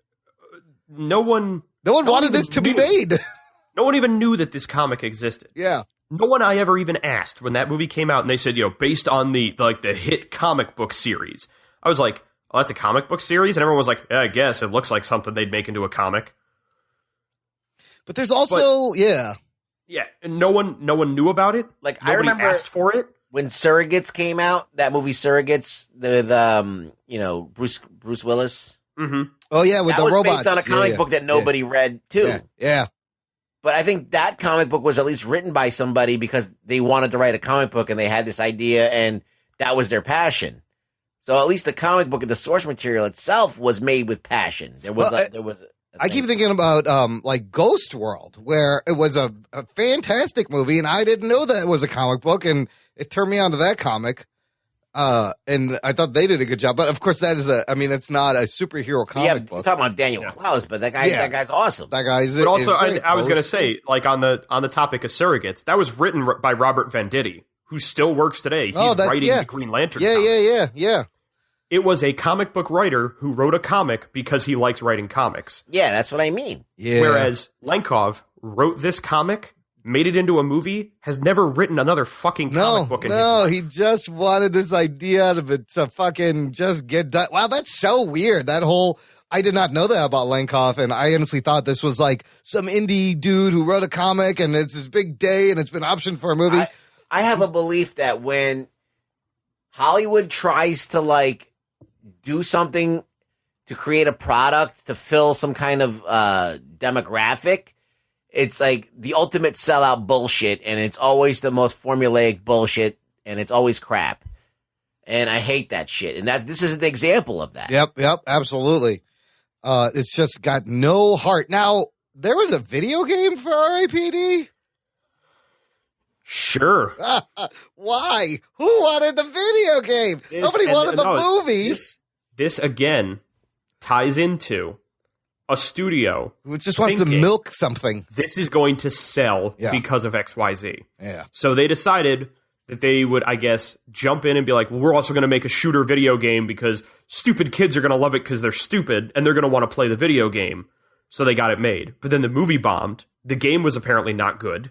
S4: no one
S1: wanted this to be made.
S4: No one even knew that this comic existed.
S1: Yeah.
S4: No one I ever even asked when that movie came out and they said, based on the hit comic book series. I was like, oh, that's a comic book series? And everyone was like, yeah, I guess it looks like something they'd make into a comic.
S1: But there's also,
S4: yeah, and no one knew about it.
S3: Like
S4: Nobody
S3: I remember
S4: asked for it.
S3: When Surrogates came out, that movie Surrogates with Bruce Willis.
S4: Mm-hmm.
S1: Oh yeah, with
S3: that
S1: the
S3: was
S1: robots.
S3: based on a comic book that nobody read too.
S1: Yeah.
S3: But I think that comic book was at least written by somebody because they wanted to write a comic book and they had this idea and that was their passion. So at least the comic book and the source material itself was made with passion. There was
S1: I keep thinking about like Ghost World, where it was a fantastic movie, and I didn't know that it was a comic book, and it turned me on to that comic. And I thought they did a good job, but of course that is it's not a superhero comic book.
S3: You're talking about Daniel Klaus, but that guy's awesome.
S1: That guy's.
S4: But also, I was going to say, like on the topic of Surrogates, that was written by Robert Venditti, who still works today. He's writing the Green Lantern.
S1: Yeah.
S4: It was a comic book writer who wrote a comic because he liked writing comics.
S3: Yeah, that's what I mean.
S1: Yeah.
S4: Whereas Lenkov wrote this comic, made it into a movie, has never written another fucking comic book in his life.
S1: He just wanted this idea of it to fucking just get done. Wow, that's so weird. I did not know that about Lenkov, and I honestly thought this was like some indie dude who wrote a comic, and it's his big day, and it's been optioned for a movie.
S3: I have a belief that when Hollywood tries to like do something to create a product to fill some kind of demographic, it's like the ultimate sellout bullshit, and it's always the most formulaic bullshit, and it's always crap. And I hate that shit. And this is an example of that.
S1: Yep, absolutely. It's just got no heart. Now, there was a video game for R.I.P.D.?
S4: Sure.
S1: Why? Who wanted the video game? Nobody wanted the movie.
S4: This again ties into a studio
S1: who just wants to milk something.
S4: This is going to sell because of XYZ.
S1: Yeah.
S4: So they decided that they would, I guess, jump in and be like, well, we're also going to make a shooter video game because stupid kids are going to love it because they're stupid and they're going to want to play the video game. So they got it made. But then the movie bombed. The game was apparently not good.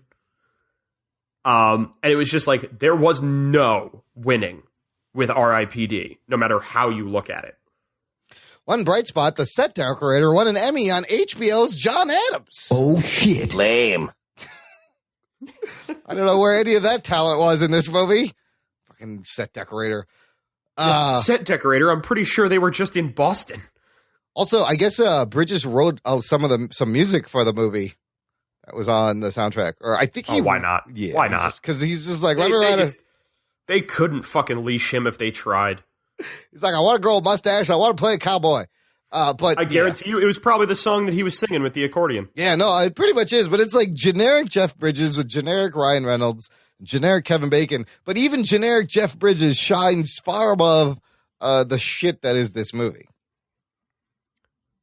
S4: And it was just like, there was no winning with R.I.P.D., no matter how you look at it.
S1: One bright spot, the set decorator won an Emmy on HBO's John Adams.
S8: Oh, shit.
S3: Lame.
S1: I don't know where any of that talent was in this movie. Fucking set decorator.
S4: Set decorator, I'm pretty sure they were just in Boston.
S1: Also, I guess Bridges wrote some music for the movie. That was on the soundtrack, or I think
S4: why not?
S1: Yeah,
S4: why not?
S1: Because he's just like, let me write
S4: They couldn't fucking leash him if they tried.
S1: He's like, I want to grow a mustache. I want to play a cowboy. But
S4: I guarantee you, it was probably the song that he was singing with the accordion.
S1: Yeah, no, it pretty much is. But it's like generic Jeff Bridges with generic Ryan Reynolds, generic Kevin Bacon. But even generic Jeff Bridges shines far above the shit that is this movie.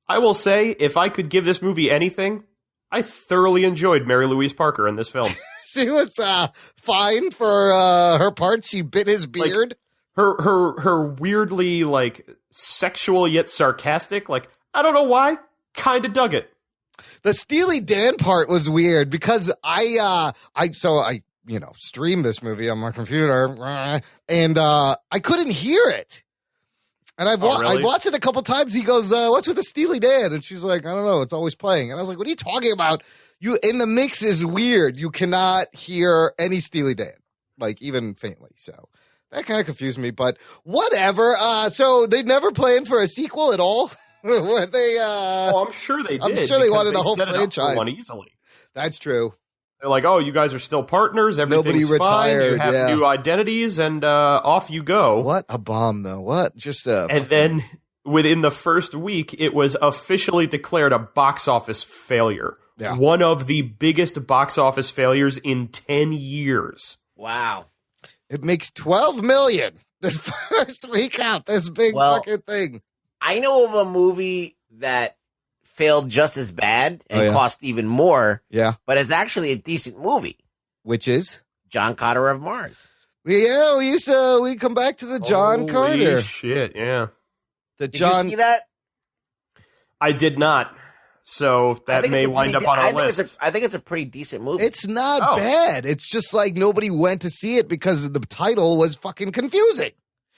S4: I will say, if I could give this movie anything, I thoroughly enjoyed Mary Louise Parker in this film.
S1: She was fine for her part. She bit his beard.
S4: Like, her weirdly, like, sexual yet sarcastic, like, I don't know why, kind of dug it.
S1: The Steely Dan part was weird because I streamed this movie on my computer and I couldn't hear it. And I've watched it a couple times. He goes, what's with the Steely Dan? And she's like, I don't know. It's always playing. And I was like, what are you talking about? In the mix is weird. You cannot hear any Steely Dan, like even faintly. So that kind of confused me, but whatever. So they never planned for a sequel at all. Were they?
S4: I'm sure they did.
S1: I'm sure they wanted a whole
S4: set it up
S1: franchise.
S4: for one easily.
S1: That's true.
S4: They're like, oh, you guys are still partners. Everything's
S1: Nobody retired.
S4: Fine. You have new identities, and off you go.
S1: What a bomb, though. What? Just
S4: and then within the first week, it was officially declared a box office failure.
S1: Yeah.
S4: One of the biggest box office failures in 10 years.
S3: Wow.
S1: It makes $12 million this first week out. This big fucking thing.
S3: I know of a movie that failed just as bad and cost even more.
S1: Yeah.
S3: But it's actually a decent movie.
S1: Which is?
S3: John Carter of Mars.
S1: Yeah, we come back to the John Carter.
S4: Shit, yeah.
S1: Did
S3: you see that?
S4: I did not. So that may wind up on our list.
S3: I think it's a pretty decent movie.
S1: It's not bad. It's just like nobody went to see it because the title was fucking confusing.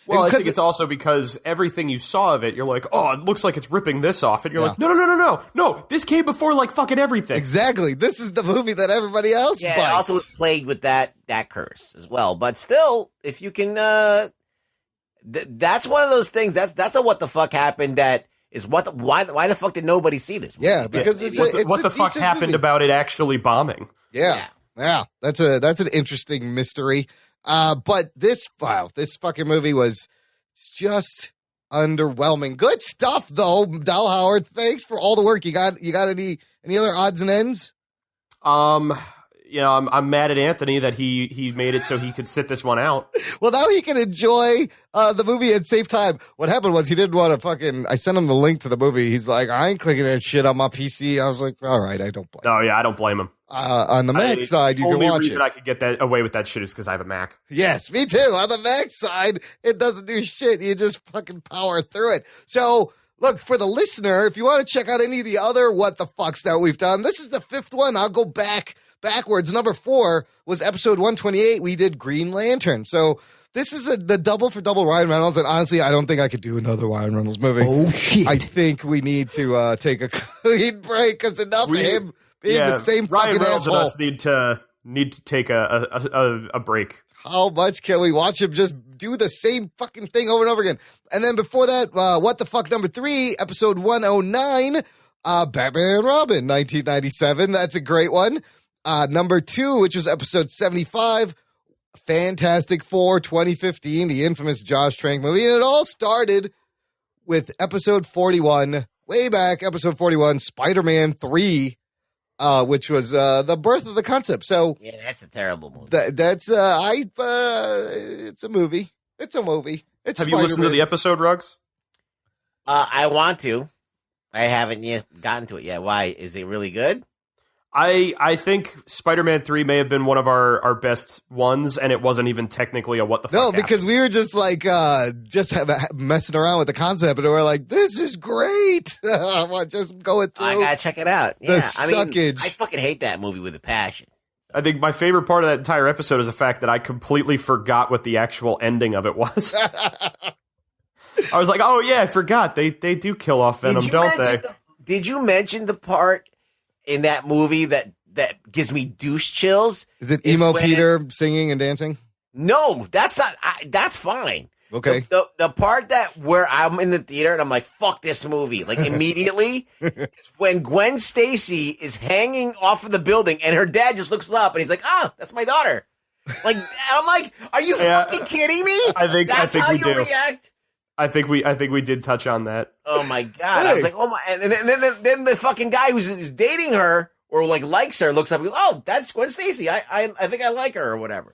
S4: Well, I think it's also because everything you saw of it, you're like, oh, it looks like it's ripping this off. And you're like, no, this came before like fucking everything.
S1: Exactly. This is the movie that everybody else bites.
S3: It also was plagued with that curse as well. But still, if you can, that's one of those things. That's a what the fuck happened that is why the fuck did nobody see this movie?
S1: Yeah, because it's
S4: what the fuck happened
S1: movie
S4: about it actually bombing.
S1: Yeah. That's an interesting mystery. But this fucking movie was just underwhelming. Good stuff though, Delhauer. Thanks for all the work. You got any other odds and ends?
S4: I'm mad at Anthony that he made it so he could sit this one out.
S1: Well, now he can enjoy the movie at safe time. What happened was he didn't want to I sent him the link to the movie. He's like, I ain't clicking that shit on my PC. I was like, all right, I don't blame him.
S4: Oh, yeah, I don't blame him.
S1: On the Mac side, you can watch it.
S4: The only reason I could get that away with that shit is because I have a Mac.
S1: Yes, me too. On the Mac side, it doesn't do shit. You just fucking power through it. So, look, for the listener, if you want to check out any of the other what the fucks that we've done, this is the fifth one. I'll go backwards. Number 4 was episode 128. We did Green Lantern. So this is the double for double Ryan Reynolds. And honestly, I don't think I could do another Ryan Reynolds movie.
S8: Oh, shit.
S1: I think we need to take a clean break because enough of him being the same
S4: Ryan
S1: fucking
S4: Reynolds
S1: asshole.
S4: and us need to take a break.
S1: How much can we watch him just do the same fucking thing over and over again? And then before that, What the Fuck number 3, episode 109, Batman and Robin, 1997. That's a great one. Number 2, which was episode 75, Fantastic Four, 2015, the infamous Josh Trank movie. And it all started with episode 41, way back, episode 41, Spider-Man 3. Which was the birth of the concept. So
S3: yeah, that's a terrible movie.
S1: It's a movie. It's a movie. It's
S4: Have you listened to the episode, Ruggs?
S3: I want to. I haven't yet gotten to it yet. Why? Is it really good?
S4: I think Spider-Man 3 may have been one of our best ones, and it wasn't even technically a what the fuck.
S1: No, because we were just like messing around with the concept, and we were like, "This is great." Just going through.
S3: I gotta check it out.
S1: The
S3: Yeah,
S1: suckage.
S3: I fucking hate that movie with a passion.
S4: I think my favorite part of that entire episode is the fact that I completely forgot what the actual ending of it was. I was like, "Oh yeah, I forgot. They do kill off Venom, don't they?"
S3: Did you mention the part in that movie that gives me douche chills?
S1: Is it emo Peter singing and dancing?
S3: No, that's not. That's fine.
S1: Okay.
S3: The part where I'm in the theater and I'm like, fuck this movie, like immediately, is when Gwen Stacy is hanging off of the building and her dad just looks up and he's like, that's my daughter. Like, I'm like, are you fucking kidding me?
S4: I think
S3: how
S4: we
S3: you
S4: do.
S3: react.
S4: I think we did touch on that.
S3: Oh my god! I was like, oh my, and then the fucking guy who's dating her or like likes her looks up and goes, oh, that's Gwen Stacy. I think I like her or whatever.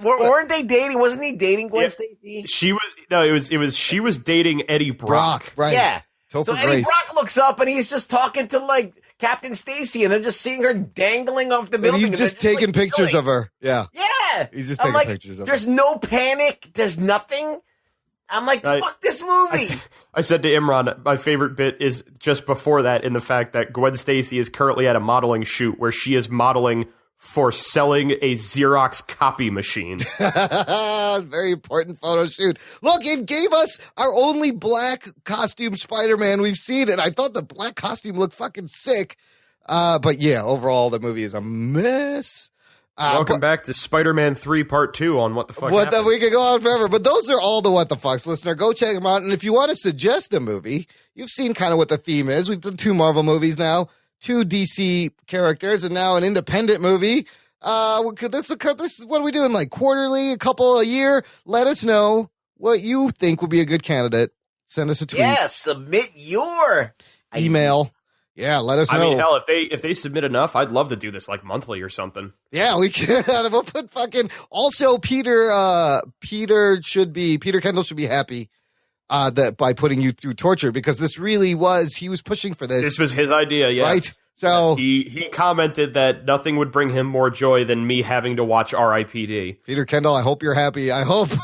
S3: Weren't they dating? Wasn't he dating Gwen Stacy?
S4: She was dating Eddie Brock.
S1: Right?
S3: Yeah.
S1: Topher
S3: So Eddie
S1: Grace.
S3: Brock looks up and he's just talking to like Captain Stacy, and they're just seeing her dangling off the
S1: And
S3: building.
S1: he's
S3: and
S1: just
S3: they're
S1: taking
S3: like,
S1: pictures
S3: chilling.
S1: of her. Yeah.
S3: Yeah.
S1: He's just
S3: I'm
S1: taking
S3: like,
S1: pictures of her.
S3: There's no panic. There's nothing. I'm like, fuck this movie.
S4: I said to Imran, my favorite bit is just before that, in the fact that Gwen Stacy is currently at a modeling shoot where she is modeling for selling a Xerox copy machine.
S1: Very important photo shoot. Look, it gave us our only black costume Spider-Man we've seen, and I thought the black costume looked fucking sick. But yeah, overall, the movie is a mess.
S4: Welcome back to Spider-Man 3 Part 2 on What the Fuck
S1: What
S4: Happened.
S1: we could go on forever, but those are all the What the Fucks, listener. Go check them out. And if you want to suggest a movie, you've seen kind of what the theme is. We've done 2 Marvel movies now, 2 DC characters, and now an independent movie. This is what are we doing? Like quarterly, a couple a year? Let us know what you think would be a good candidate. Send us a tweet.
S3: Yeah, submit your
S1: email. Yeah, let us know.
S4: I mean, hell, if they submit enough, I'd love to do this like monthly or something.
S1: Yeah, we can. We'll put fucking. Also, Peter Kendall should be happy that by putting you through torture, because this really was, he was pushing for this.
S4: This was his idea, yes.
S1: Right? So
S4: he commented that nothing would bring him more joy than me having to watch R.I.P.D.
S1: Peter Kendall, I hope you're happy. I hope you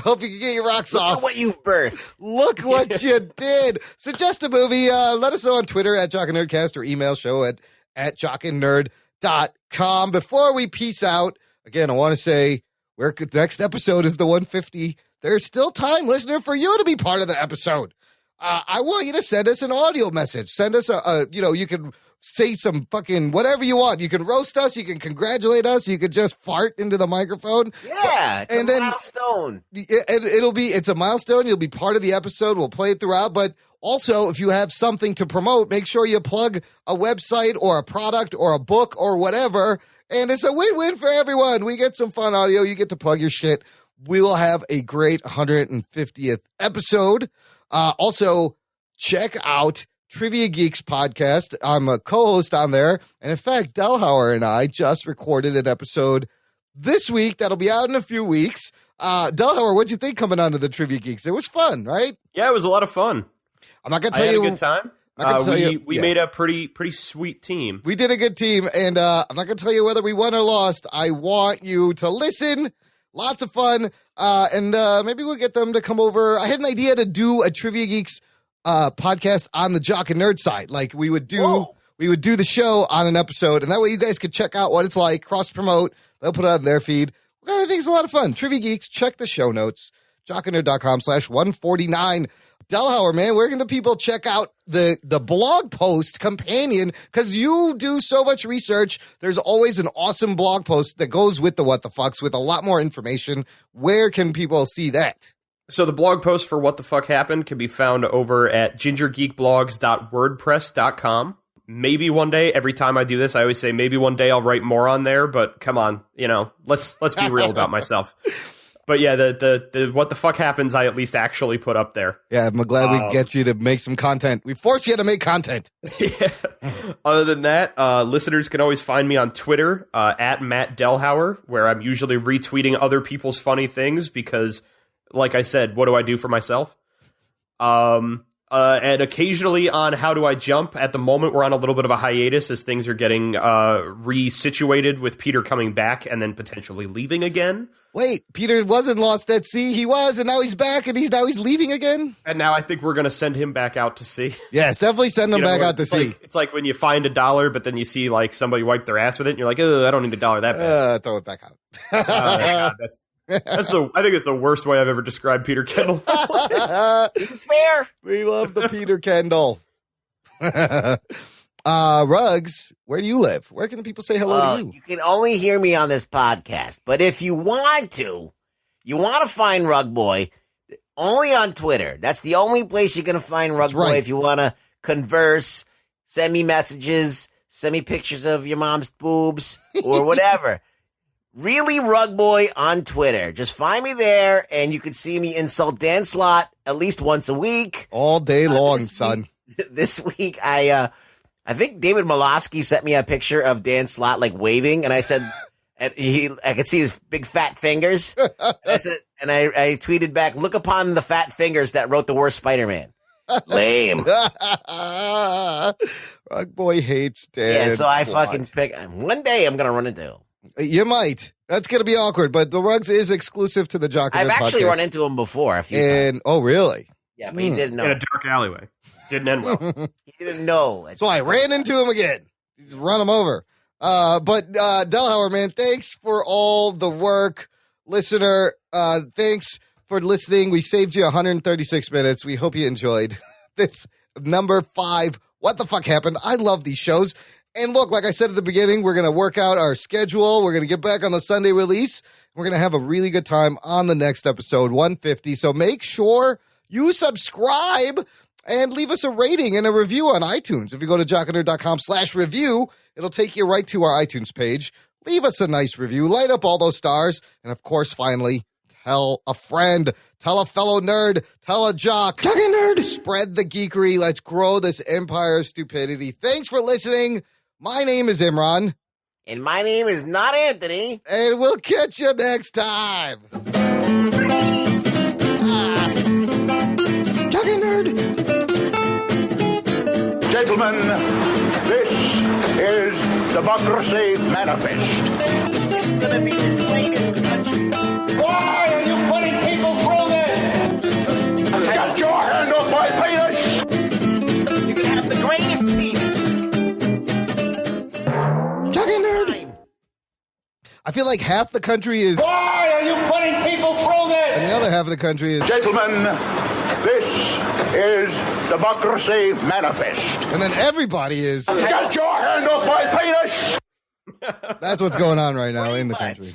S1: can get your rocks off.
S3: Look at what you've birthed.
S1: Look what you did. Suggest a movie. Let us know on Twitter at Jock and Nerdcast or email show at jockandnerd.com. Before we peace out, again, I want to say the next episode is the 150. There's still time, listener, for you to be part of the episode. I want you to send us an audio message. Send us you can say some fucking whatever you want. You can roast us. You can congratulate us. You can just fart into the microphone.
S3: Yeah, it's a milestone.
S1: It's a milestone. You'll be part of the episode. We'll play it throughout. But also, if you have something to promote, make sure you plug a website or a product or a book or whatever. And it's a win-win for everyone. We get some fun audio. You get to plug your shit. We will have a great 150th episode. Also, check out Trivia Geeks podcast. I'm a co-host on there. And in fact, Delhauer and I just recorded an episode this week that'll be out in a few weeks. Delhauer, what'd you think coming onto the Trivia Geeks? It was fun, right?
S4: Yeah, it was a lot of fun.
S1: I'm not going to tell you.
S4: I had a good time. We made a pretty sweet team.
S1: We did a good team, and I'm not going to tell you whether we won or lost. I want you to listen. Lots of fun, and maybe we'll get them to come over. I had an idea to do a Trivia Geeks podcast on the Jock and Nerd side. Like we would do the show on an episode, and that way you guys could check out what it's like, cross-promote. They'll put it on their feed. I think it's a lot of fun. Trivia Geeks, check the show notes, jockandnerd.com/149. Delhauer, man, where can the people check out the blog post companion? Because you do so much research. There's always an awesome blog post that goes with the What the Fucks with a lot more information. Where can people see that?
S4: So the blog post for What the Fuck Happened can be found over at gingergeekblogs.wordpress.com. Maybe one day, every time I do this, I always say maybe one day I'll write more on there, but come on, let's be real about myself. But yeah, the What the Fuck Happens, I at least actually put up there.
S1: Yeah, I'm glad we get you to make some content. We force you to make content.
S4: Yeah. Other than that, listeners can always find me on Twitter, at Matt Delhauer, where I'm usually retweeting other people's funny things because, like I said, what do I do for myself? And occasionally on How Do I Jump. At the moment, we're on a little bit of a hiatus as things are getting resituated with Peter coming back and then potentially leaving again.
S1: Wait, Peter wasn't lost at sea. He was, and now he's back, and now he's leaving again?
S4: And now I think we're going to send him back out to sea.
S1: Yes, definitely send him back out to sea.
S4: It's like when you find $1, but then you see like somebody wipe their ass with it, and you're like, oh, I don't need $1 that bad.
S1: Throw it back out.
S4: God, I think it's the worst way I've ever described Peter Kendall.
S3: It's fair.
S1: We love the Peter Kendall. Ruggs, where do you live? Where can people say hello to you?
S3: You can only hear me on this podcast, but if you want to find Rugboy only on Twitter. That's the only place you're going to find Rugboy if you want to converse, send me messages, send me pictures of your mom's boobs or whatever. Really Rugboy on Twitter. Just find me there, and you can see me insult Dan Slott at least once a week.
S1: All day long, son.
S3: This week, I think David Malofsky sent me a picture of Dan Slott, like, waving, and I said, I could see his big fat fingers. And I tweeted back, look upon the fat fingers that wrote the worst Spider-Man. Lame.
S1: Rugboy hates Dan
S3: Yeah, so I
S1: Slott.
S3: fucking pick. One day I'm going to run into him.
S1: You might. That's going to be awkward, but the Ruggs is exclusive to the Jock and Nerd podcast.
S3: I've actually run into him before a few times.
S1: Oh, really?
S3: Yeah, but he didn't know.
S4: In a dark alleyway. Didn't end well.
S3: He didn't know.
S1: So I ran into him again. Just run him over. But Delhauer, man, thanks for all the work. Listener, thanks for listening. We saved you 136 minutes. We hope you enjoyed this number 5. What the fuck happened? I love these shows. And look, like I said at the beginning, we're going to work out our schedule. We're going to get back on the Sunday release. We're going to have a really good time on the next episode, 150. So make sure you subscribe and leave us a rating and a review on iTunes. If you go to jockandnerd.com/review, it'll take you right to our iTunes page. Leave us a nice review. Light up all those stars. And, of course, finally, tell a friend. Tell a fellow nerd. Tell a jock.
S8: Jock and Nerd.
S1: Spread the geekery. Let's grow this empire of stupidity. Thanks for listening. My name is Imran.
S3: And my name is not Anthony.
S1: And we'll catch you next time.
S8: Jock and Nerd.
S6: Gentlemen, this is Democracy Manifest.
S3: It's gonna be the greatest country.
S6: Why are you putting people through this? Get your hand off my penis!
S3: You're gonna have the greatest penis.
S8: Jock and Nerd.
S1: I feel like half the country is...
S6: Why are you putting people through this?
S1: And the other half of the country is...
S6: Gentlemen, this is Democracy Manifest.
S1: And then everybody is...
S6: Get your hand off my penis!
S1: That's what's going on right now in the country.